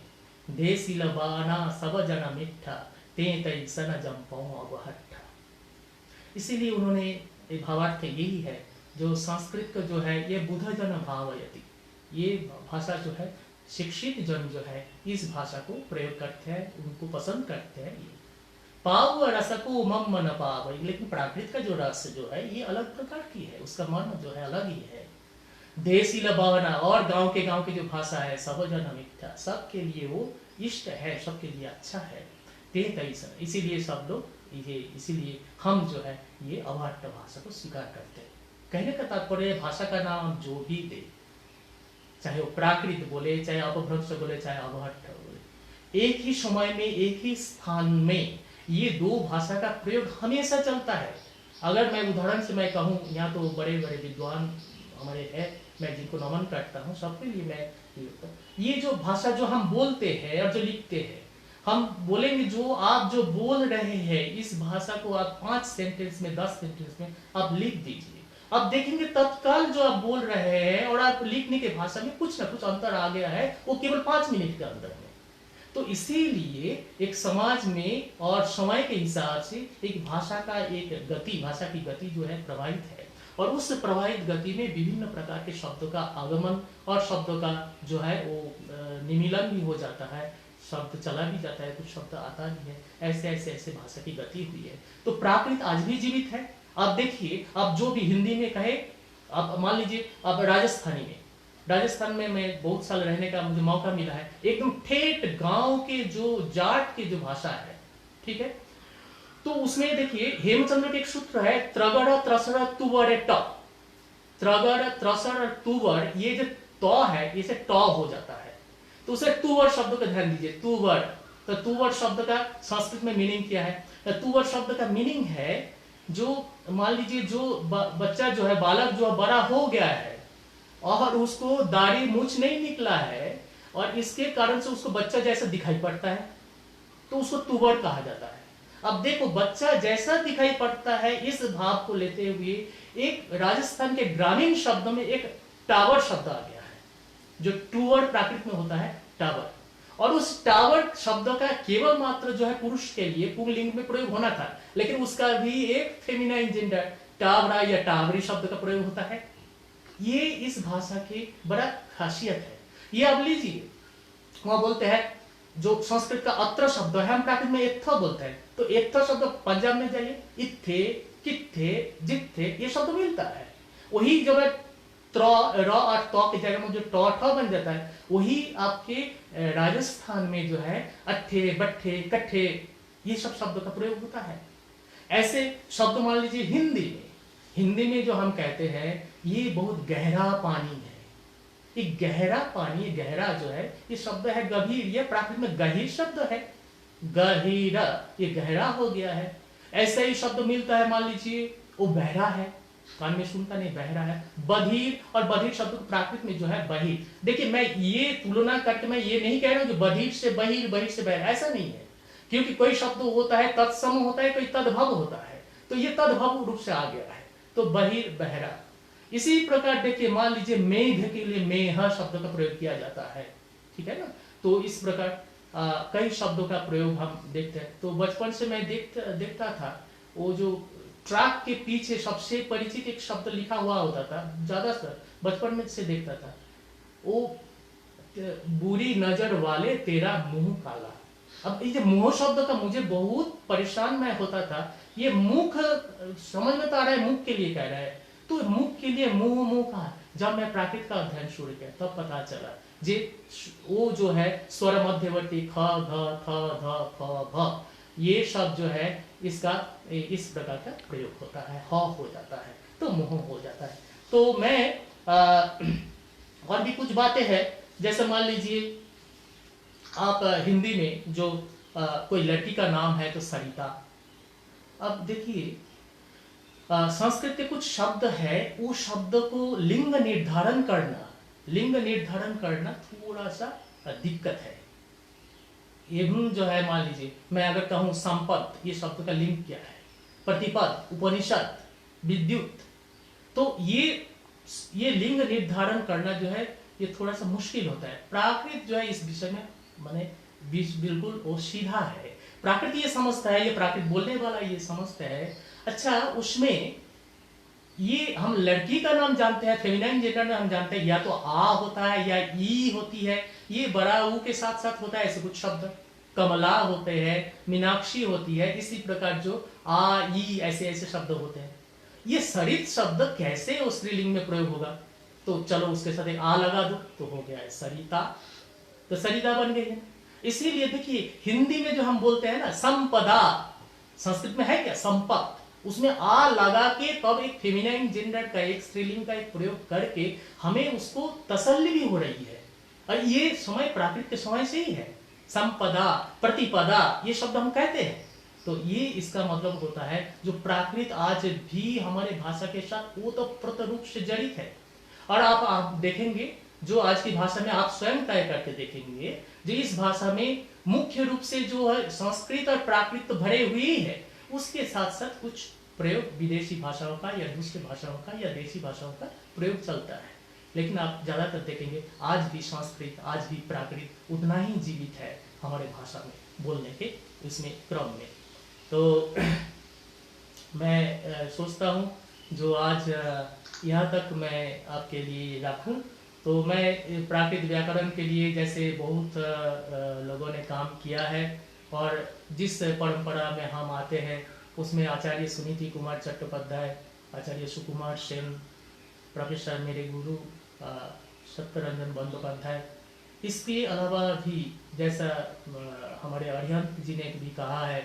देसिल बाना सब जन मिठा ते तई सन जंपौ अवहट्ठ। इसीलिए उन्होंने भावार्थ यही है, जो संस्कृत का जो है ये बुध जन भावयति, ये भाषा जो है शिक्षित जन जो है इस भाषा को प्रयोग करते हैं, उनको पसंद करते हैं। ये पाव रसको मम न पावई, लेकिन प्राकृत का जो रस जो है ये अलग प्रकार की है, उसका मन जो है अलग ही है। देसी लबावना, और गांव के जो भाषा है सब जन मिठा, सबके लिए वो इष्ट है, सबके लिए अच्छा है। ते तैसन, इसीलिए सब लोग ये, इसीलिए हम जो है ये अवहट्ट भाषा को स्वीकार करते हैं। कहने का तात्पर्य भाषा का नाम जो भी दे, चाहे वो प्राकृत बोले, चाहे अपभ्रंश बोले, चाहे अवहट्ट बोले, एक ही समय में एक ही स्थान में ये 2 भाषा का प्रयोग हमेशा चलता है। अगर मैं उदाहरण से मैं कहूँ, यहाँ तो बड़े बड़े विद्वान हमारे हैं, मैं जिनको नमन करता हूँ, सबके लिए मैं ये जो भाषा जो हम बोलते हैं और जो लिखते हैं, हम बोलेंगे जो आप जो बोल रहे हैं इस भाषा को आप 5 सेंटेंस में 10 सेंटेंस में आप लिख दीजिए, अब देखेंगे तत्काल जो आप बोल रहे हैं और आप लिखने के भाषा में कुछ ना कुछ अंतर आ गया है, वो केवल 5 मिनट के अंदर में। तो इसीलिए एक समाज में और समय के हिसाब से एक भाषा का एक गति, भाषा की गति जो है प्रभावित है, और उस प्रभावित गति में विभिन्न प्रकार के शब्दों का आगमन और शब्दों का जो है वो निमीलन भी हो जाता है, शब्द चला भी जाता है, कुछ शब्द आता भी है, ऐसे ऐसे ऐसे भाषा की गति हुई है। तो प्राकृत आज भी जीवित है। आप देखिए, आप जो भी हिंदी में कहे, आप मान लीजिए अब राजस्थान में मैं बहुत साल रहने का मुझे मौका मिला है, एकदम ठेठ गांव के जो जाट के जो भाषा है, ठीक है, तो उसमें देखिए हेमचंद्र के एक सूत्र है, त्रगड़ त्रसड़ तुवर ट, त्रगड़ त्रसड़ तुवर, ये जो त है इसे ट हो जाता है, तो उसे तुवर शब्द का ध्यान दीजिए, तुवर। तो तुवर शब्द का संस्कृत में मीनिंग क्या है? तुवर शब्द का मीनिंग है जो मान लीजिए जो बच्चा जो है, बालक जो बड़ा हो गया है और उसको दाढ़ी मूछ नहीं निकला है और इसके कारण से उसको बच्चा जैसा दिखाई पड़ता है, तो उसको तुवर कहा जाता है। अब देखो, बच्चा जैसा दिखाई पड़ता है, इस भाव को लेते हुए एक राजस्थान के ग्रामीण शब्द में एक टावर शब्द आ गया है, जो टूवर प्राकृत में होता है टावर, और उस टावर शब्द का केवल मात्र जो है पुरुष के लिए पुंगलिंग में प्रयोग होना था, लेकिन उसका भी एक फेमिनाइन जेंडर टावरा या टावरी शब्द का प्रयोग होता है। ये इस भाषा की बड़ा खासियत है। ये अब लीजिए, वहां बोलते हैं जो संस्कृत का अत्र शब्द है, हम प्राकृत में एत्थ बोलते हैं, तो एत्थ शब्द पंजाब में जाइए, इत्थे, कित्थे, जित्थे, ये शब्द मिलता है। वही जब त्र र और त की जगह में जो ट ठ बन जाता है, वही आपके राजस्थान में जो है अट्ठे, बट्ठे, कट्ठे, ये सब शब्द का प्रयोग होता है। ऐसे शब्द मान लीजिए हिंदी में जो हम कहते हैं, ये बहुत गहरा पानी है, ये गहरा पानी, गहरा जो है ये शब्द है गभीर, ये प्राकृत में गहीर शब्द है, गहीरा, ये गहरा हो गया है। ऐसा ही शब्द मिलता है, मान लीजिए वो बहरा है, कान में सुनता नहीं, बहरा है। बधिर, और बधिर शब्द प्राकृत में जो है बहिर। देखिए, मैं ये तुलना करके मैं ये नहीं कह रहा हूं कि बधिर से बहिर, बहिर से बहरा, ऐसा नहीं है, क्योंकि कोई शब्द होता है तत्सम होता है, कोई तद्भव होता है, तो ये तद्भव रूप से आ गया है, तो बहिर, बहरा। इसी प्रकार देखिए, मान लीजिए मेघ के लिए मेह शब्द का प्रयोग किया जाता है, ठीक है ना। तो इस प्रकार कई शब्दों का प्रयोग हम देखते हैं। तो बचपन से मैं देखता था, वो जो ट्रक के पीछे सबसे परिचित एक शब्द लिखा हुआ होता था, ज्यादातर बचपन में से देखता था, वो बुरी नजर वाले तेरा मुंह काला। अब ये मुंह शब्द का मुझे बहुत परेशान मैं होता था, ये मुख समझ में तो आ रहा है मुख के लिए कह रहा है, तो मुख के लिए मुंह कहा। जब मैं प्राकृत का अध्ययन शुरू किया तब पता चला जे वो जो है स्वर मध्यवर्ती ख घ थ ध फ भ, ये शब्द जो है इसका इस प्रकार का प्रयोग होता है, ह हो जाता है, तो मुंह हो जाता है। तो मैं और भी कुछ बातें हैं, जैसे मान लीजिए आप हिंदी में जो कोई लड़की का नाम है तो सरिता। अब देखिए, संस्कृत के कुछ शब्द है, वो शब्द को लिंग निर्धारण करना थोड़ा सा दिक्कत है। एवं जो है, मान लीजिए मैं अगर कहूं संपद, ये शब्द का लिंग क्या है, प्रतिपद, उपनिषद, विद्युत, तो ये लिंग निर्धारण करना जो है ये थोड़ा सा मुश्किल होता है। प्राकृत जो है इस विषय में माने बिल्कुल वो सीधा है, प्राकृत ये समझता है, ये प्राकृत बोलने वाला ये समझता है। अच्छा, उसमें ये हम लड़की का नाम जानते हैं, फेमिनाइन जेंडर में हम जानते हैं, या तो आ होता है या ई होती है, ये बड़ा ऊ के साथ साथ होता है। ऐसे कुछ शब्द कमला होते हैं, मीनाक्षी होती है, इसी प्रकार जो आ ई ऐसे ऐसे शब्द होते हैं। ये सरित शब्द कैसे उस स्त्रीलिंग में प्रयोग होगा? तो चलो उसके साथ एक आ लगा दो तो हो गया है सरिता, तो सरिता बन गई है। इसीलिए देखिए, हिंदी में जो हम बोलते हैं ना संपदा, संस्कृत में है क्या संपद, उसमें आ लगा के तब एक फेमिनाइन जेंडर का, एक स्त्रीलिंग का एक प्रयोग करके हमें उसको तसल्ली भी हो रही है। और ये समय प्राकृत के समय से ही है। संपदा, प्रतिपदा, ये शब्द हम कहते हैं, तो ये इसका मतलब होता है जो प्राकृत आज भी हमारे भाषा के साथ वो तो प्रतरूप से जड़ित है। और आप देखेंगे जो आज की भाषा में आप स्वयं तय करके देखेंगे, जो इस भाषा में मुख्य रूप से जो है संस्कृत और प्राकृत भरे हुए है, उसके साथ साथ कुछ प्रयोग विदेशी भाषाओं का या दूसरे भाषाओं का या देशी भाषाओं का प्रयोग चलता है, लेकिन आप ज़्यादातर देखेंगे आज भी संस्कृत, आज भी प्राकृत उतना ही जीवित है हमारे भाषा में बोलने के इसमें क्रम में। तो मैं सोचता हूँ जो आज यहाँ तक मैं आपके लिए रखूँ, तो मैं प्राकृत व्याकरण के लिए जैसे बहुत लोगों ने काम किया है और जिस परंपरा में हम आते हैं उसमें आचार्य सुनीति कुमार चट्टोपाध्याय, आचार्य सुकुमार सेन, प्रोफेसर मेरे गुरु सत्यरंजन बंदोपाध्याय, इसके अलावा भी जैसा हमारे अरिहंत जी ने भी कहा है,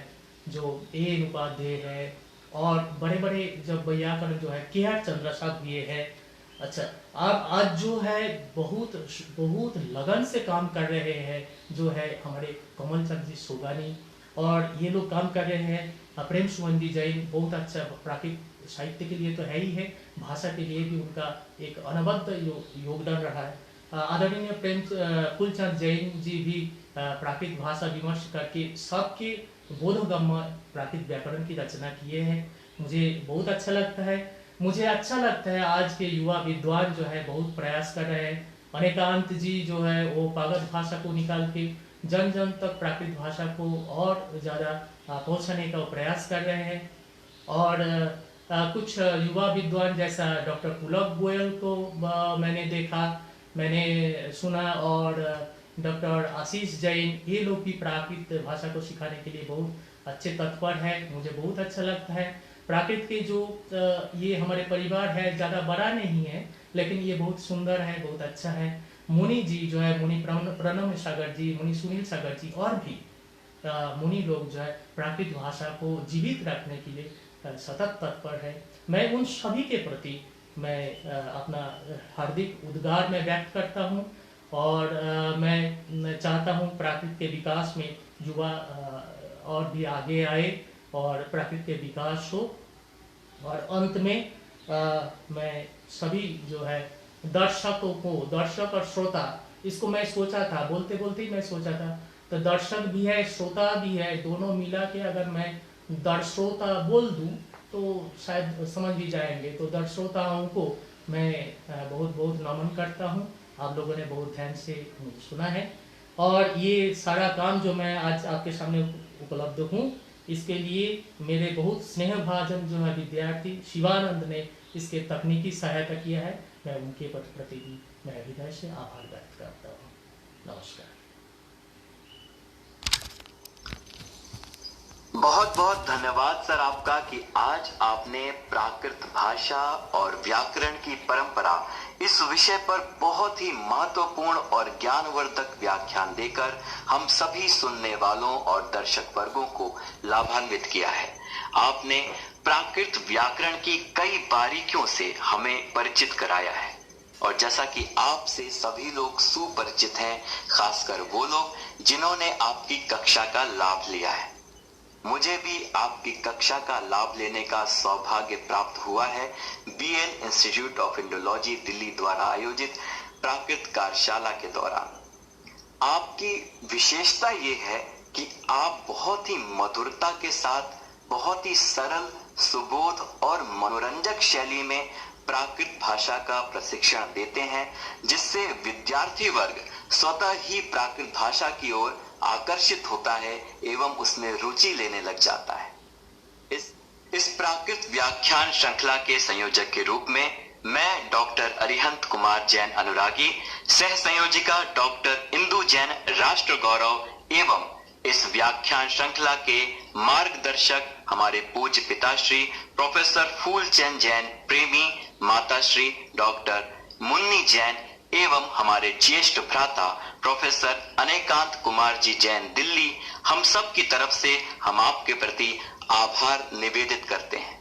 जो ए उपाध्याय है और बड़े बड़े जब व्याकरण जो है के आर चंद्र साहब ये है। अच्छा, आप आज जो है बहुत लगन से काम कर रहे हैं, जो है हमारे कमल चंद जी सोगानी और ये लोग काम कर रहे हैं। प्रेम सुमन जी जैन बहुत अच्छा प्राकृत साहित्य के लिए तो है ही है, भाषा के लिए भी उनका एक अनवद्य योगदान रहा है। आदरणीय कुलचंद जैन जी भी प्राकृत भाषा विमर्श करके सबके बोधगम्य प्राकृत व्याकरण की रचना किए हैं। मुझे बहुत अच्छा लगता है। मुझे अच्छा लगता है आज के युवा विद्वान जो है बहुत प्रयास कर रहे हैं। अनेकांत जी जो है वो कागज भाषा को निकाल के जन जन तक प्राकृत भाषा को और ज़्यादा पहुँचाने का प्रयास कर रहे हैं। और कुछ युवा विद्वान जैसा डॉक्टर पुलक गोयल को मैंने देखा, मैंने सुना, और डॉक्टर आशीष जैन, ये लोग भी प्राकृत भाषा को सिखाने के लिए बहुत अच्छे तत्पर है। मुझे बहुत अच्छा लगता है। प्राकृत के जो ये हमारे परिवार है ज़्यादा बड़ा नहीं है, लेकिन ये बहुत सुंदर है, बहुत अच्छा है। मुनि जी जो है, मुनि प्रणम सागर जी, मुनि सुनील सागर जी और भी मुनि लोग जो है प्राकृत भाषा को जीवित रखने के लिए सतत तत्पर है। मैं उन सभी के प्रति मैं अपना हार्दिक उद्गार में व्यक्त करता हूँ और मैं चाहता हूँ प्राकृत के विकास में युवा और भी आगे आए और प्राकृत के विकास हो। और अंत में मैं सभी जो है दर्शकों को, दर्शक और श्रोता, इसको मैं सोचा था, बोलते बोलते ही मैं सोचा था, तो दर्शक भी है श्रोता भी है, दोनों मिला के अगर मैं दर्शोता बोल दूं तो शायद समझ भी जाएंगे। तो दर्शोताओं को मैं बहुत बहुत नमन करता हूं। आप लोगों ने बहुत ध्यान से सुना है और ये सारा काम जो मैं आज आपके सामने उपलब्ध हूँ, इसके लिए मेरे बहुत स्नेहभाजन जो है विद्यार्थी शिवानंद ने इसके तकनीकी सहायता किया है। मैं उनके प्रति भी मैं हृदय से आभार व्यक्त करता हूँ। नमस्कार। बहुत बहुत धन्यवाद सर आपका कि आज आपने प्राकृत भाषा और व्याकरण की परंपरा इस विषय पर बहुत ही महत्वपूर्ण और ज्ञानवर्धक व्याख्यान देकर हम सभी सुनने वालों और दर्शक वर्गों को लाभान्वित किया है। आपने प्राकृत व्याकरण की कई बारीकियों से हमें परिचित कराया है और जैसा कि आपसे सभी लोग सुपरिचित हैं, खासकर वो लोग जिन्होंने आपकी कक्षा का लाभ लिया है। मुझे भी आपकी कक्षा का लाभ लेने का सौभाग्य प्राप्त हुआ है। BN institute of Indology Delhi द्वारा आयोजित प्राकृत कार्यशाला के दौरान आपकी विशेषता ये है कि आप बहुत ही मधुरता के साथ बहुत ही सरल, सुबोध और मनोरंजक शैली में प्राकृत भाषा का प्रशिक्षण देते हैं, जिससे विद्यार्थी वर्ग स्वतः ही प्राकृत भाषा की ओर आकर्षित होता है एवं उसमें रुचि लेने लग जाता है। इस प्राकृत व्याख्यान श्रृंखला के संयोजक के रूप में मैं डॉक्टर अरिहंत कुमार जैन अनुरागी, सह संयोजिका डॉक्टर इंदु जैन राष्ट्र गौरव एवं इस व्याख्यान श्रृंखला के मार्गदर्शक हमारे पूज्य पिताश्री प्रोफेसर फूलचंद जैन प्रेमी, माताश्री डॉक्टर मुन्नी जैन एवं हमारे ज्येष्ठ भ्राता प्रोफेसर अनेकांत कुमार जी जैन दिल्ली, हम सब की तरफ से हम आपके प्रति आभार निवेदित करते हैं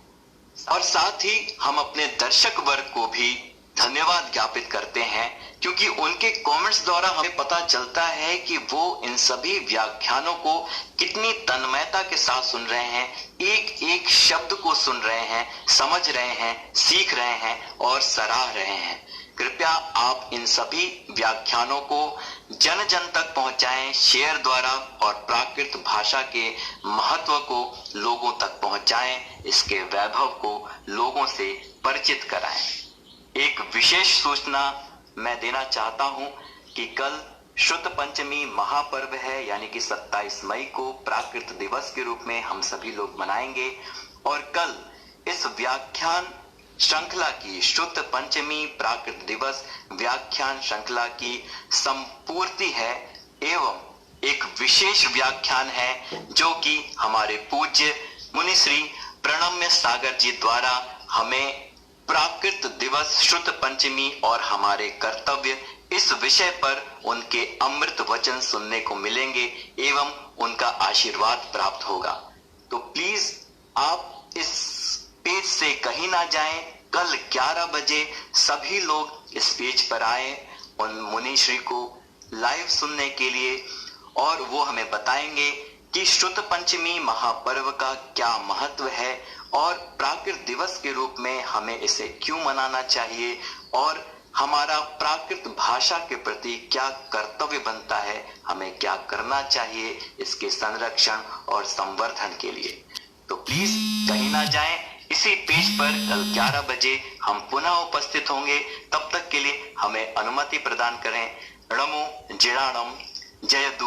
और साथ ही हम अपने दर्शक वर्ग को भी धन्यवाद ज्ञापित करते हैं, क्योंकि उनके कमेंट्स द्वारा हमें पता चलता है कि वो इन सभी व्याख्यानों को कितनी तन्मयता के साथ सुन रहे हैं, एक एक शब्द को सुन रहे हैं, समझ रहे हैं, सीख रहे हैं और सराह रहे हैं। कृपया आप इन सभी व्याख्यानों को जन जन तक पहुंचाएं शेयर द्वारा और प्राकृत भाषा के महत्व को लोगों तक पहुंचाएं, इसके वैभव को लोगों से परिचित कराएं। एक विशेष सूचना मैं देना चाहता हूं कि कल शुद्ध पंचमी महापर्व है, यानी कि 27 मई को प्राकृत दिवस के रूप में हम सभी लोग मनाएंगे और कल इस व्याख्यान श्रृंखला की शुद्ध पंचमी प्राकृत दिवस व्याख्यान श्रृंखला की संपूर्ति है एवं एक विशेष व्याख्यान है जो कि हमारे पूज्य मुनि श्री प्रणम्य सागर जी द्वारा हमें प्राकृत दिवस शुद्ध पंचमी और हमारे कर्तव्य इस विषय पर उनके अमृत वचन सुनने को मिलेंगे एवं उनका आशीर्वाद प्राप्त होगा। तो प्लीज आप इस पेज से कहीं ना जाएं। कल 11 बजे सभी लोग इस पेज पर आए उन मुनि श्री को लाइव सुनने के लिए और वो हमें बताएंगे कि शुद्ध पंचमी महापर्व का क्या महत्व है और प्राकृत दिवस के रूप में हमें इसे क्यों मनाना चाहिए और हमारा प्राकृत भाषा के प्रति क्या कर्तव्य बनता है, हमें क्या करना चाहिए इसके संरक्षण और संवर्धन के लिए। तो प्लीज कहीं ना जाएं, इसी पेज पर कल 11 बजे हम पुनः उपस्थित होंगे। तब तक के लिए हमें अनुमति प्रदान करें। नमो जिराणम जयदु।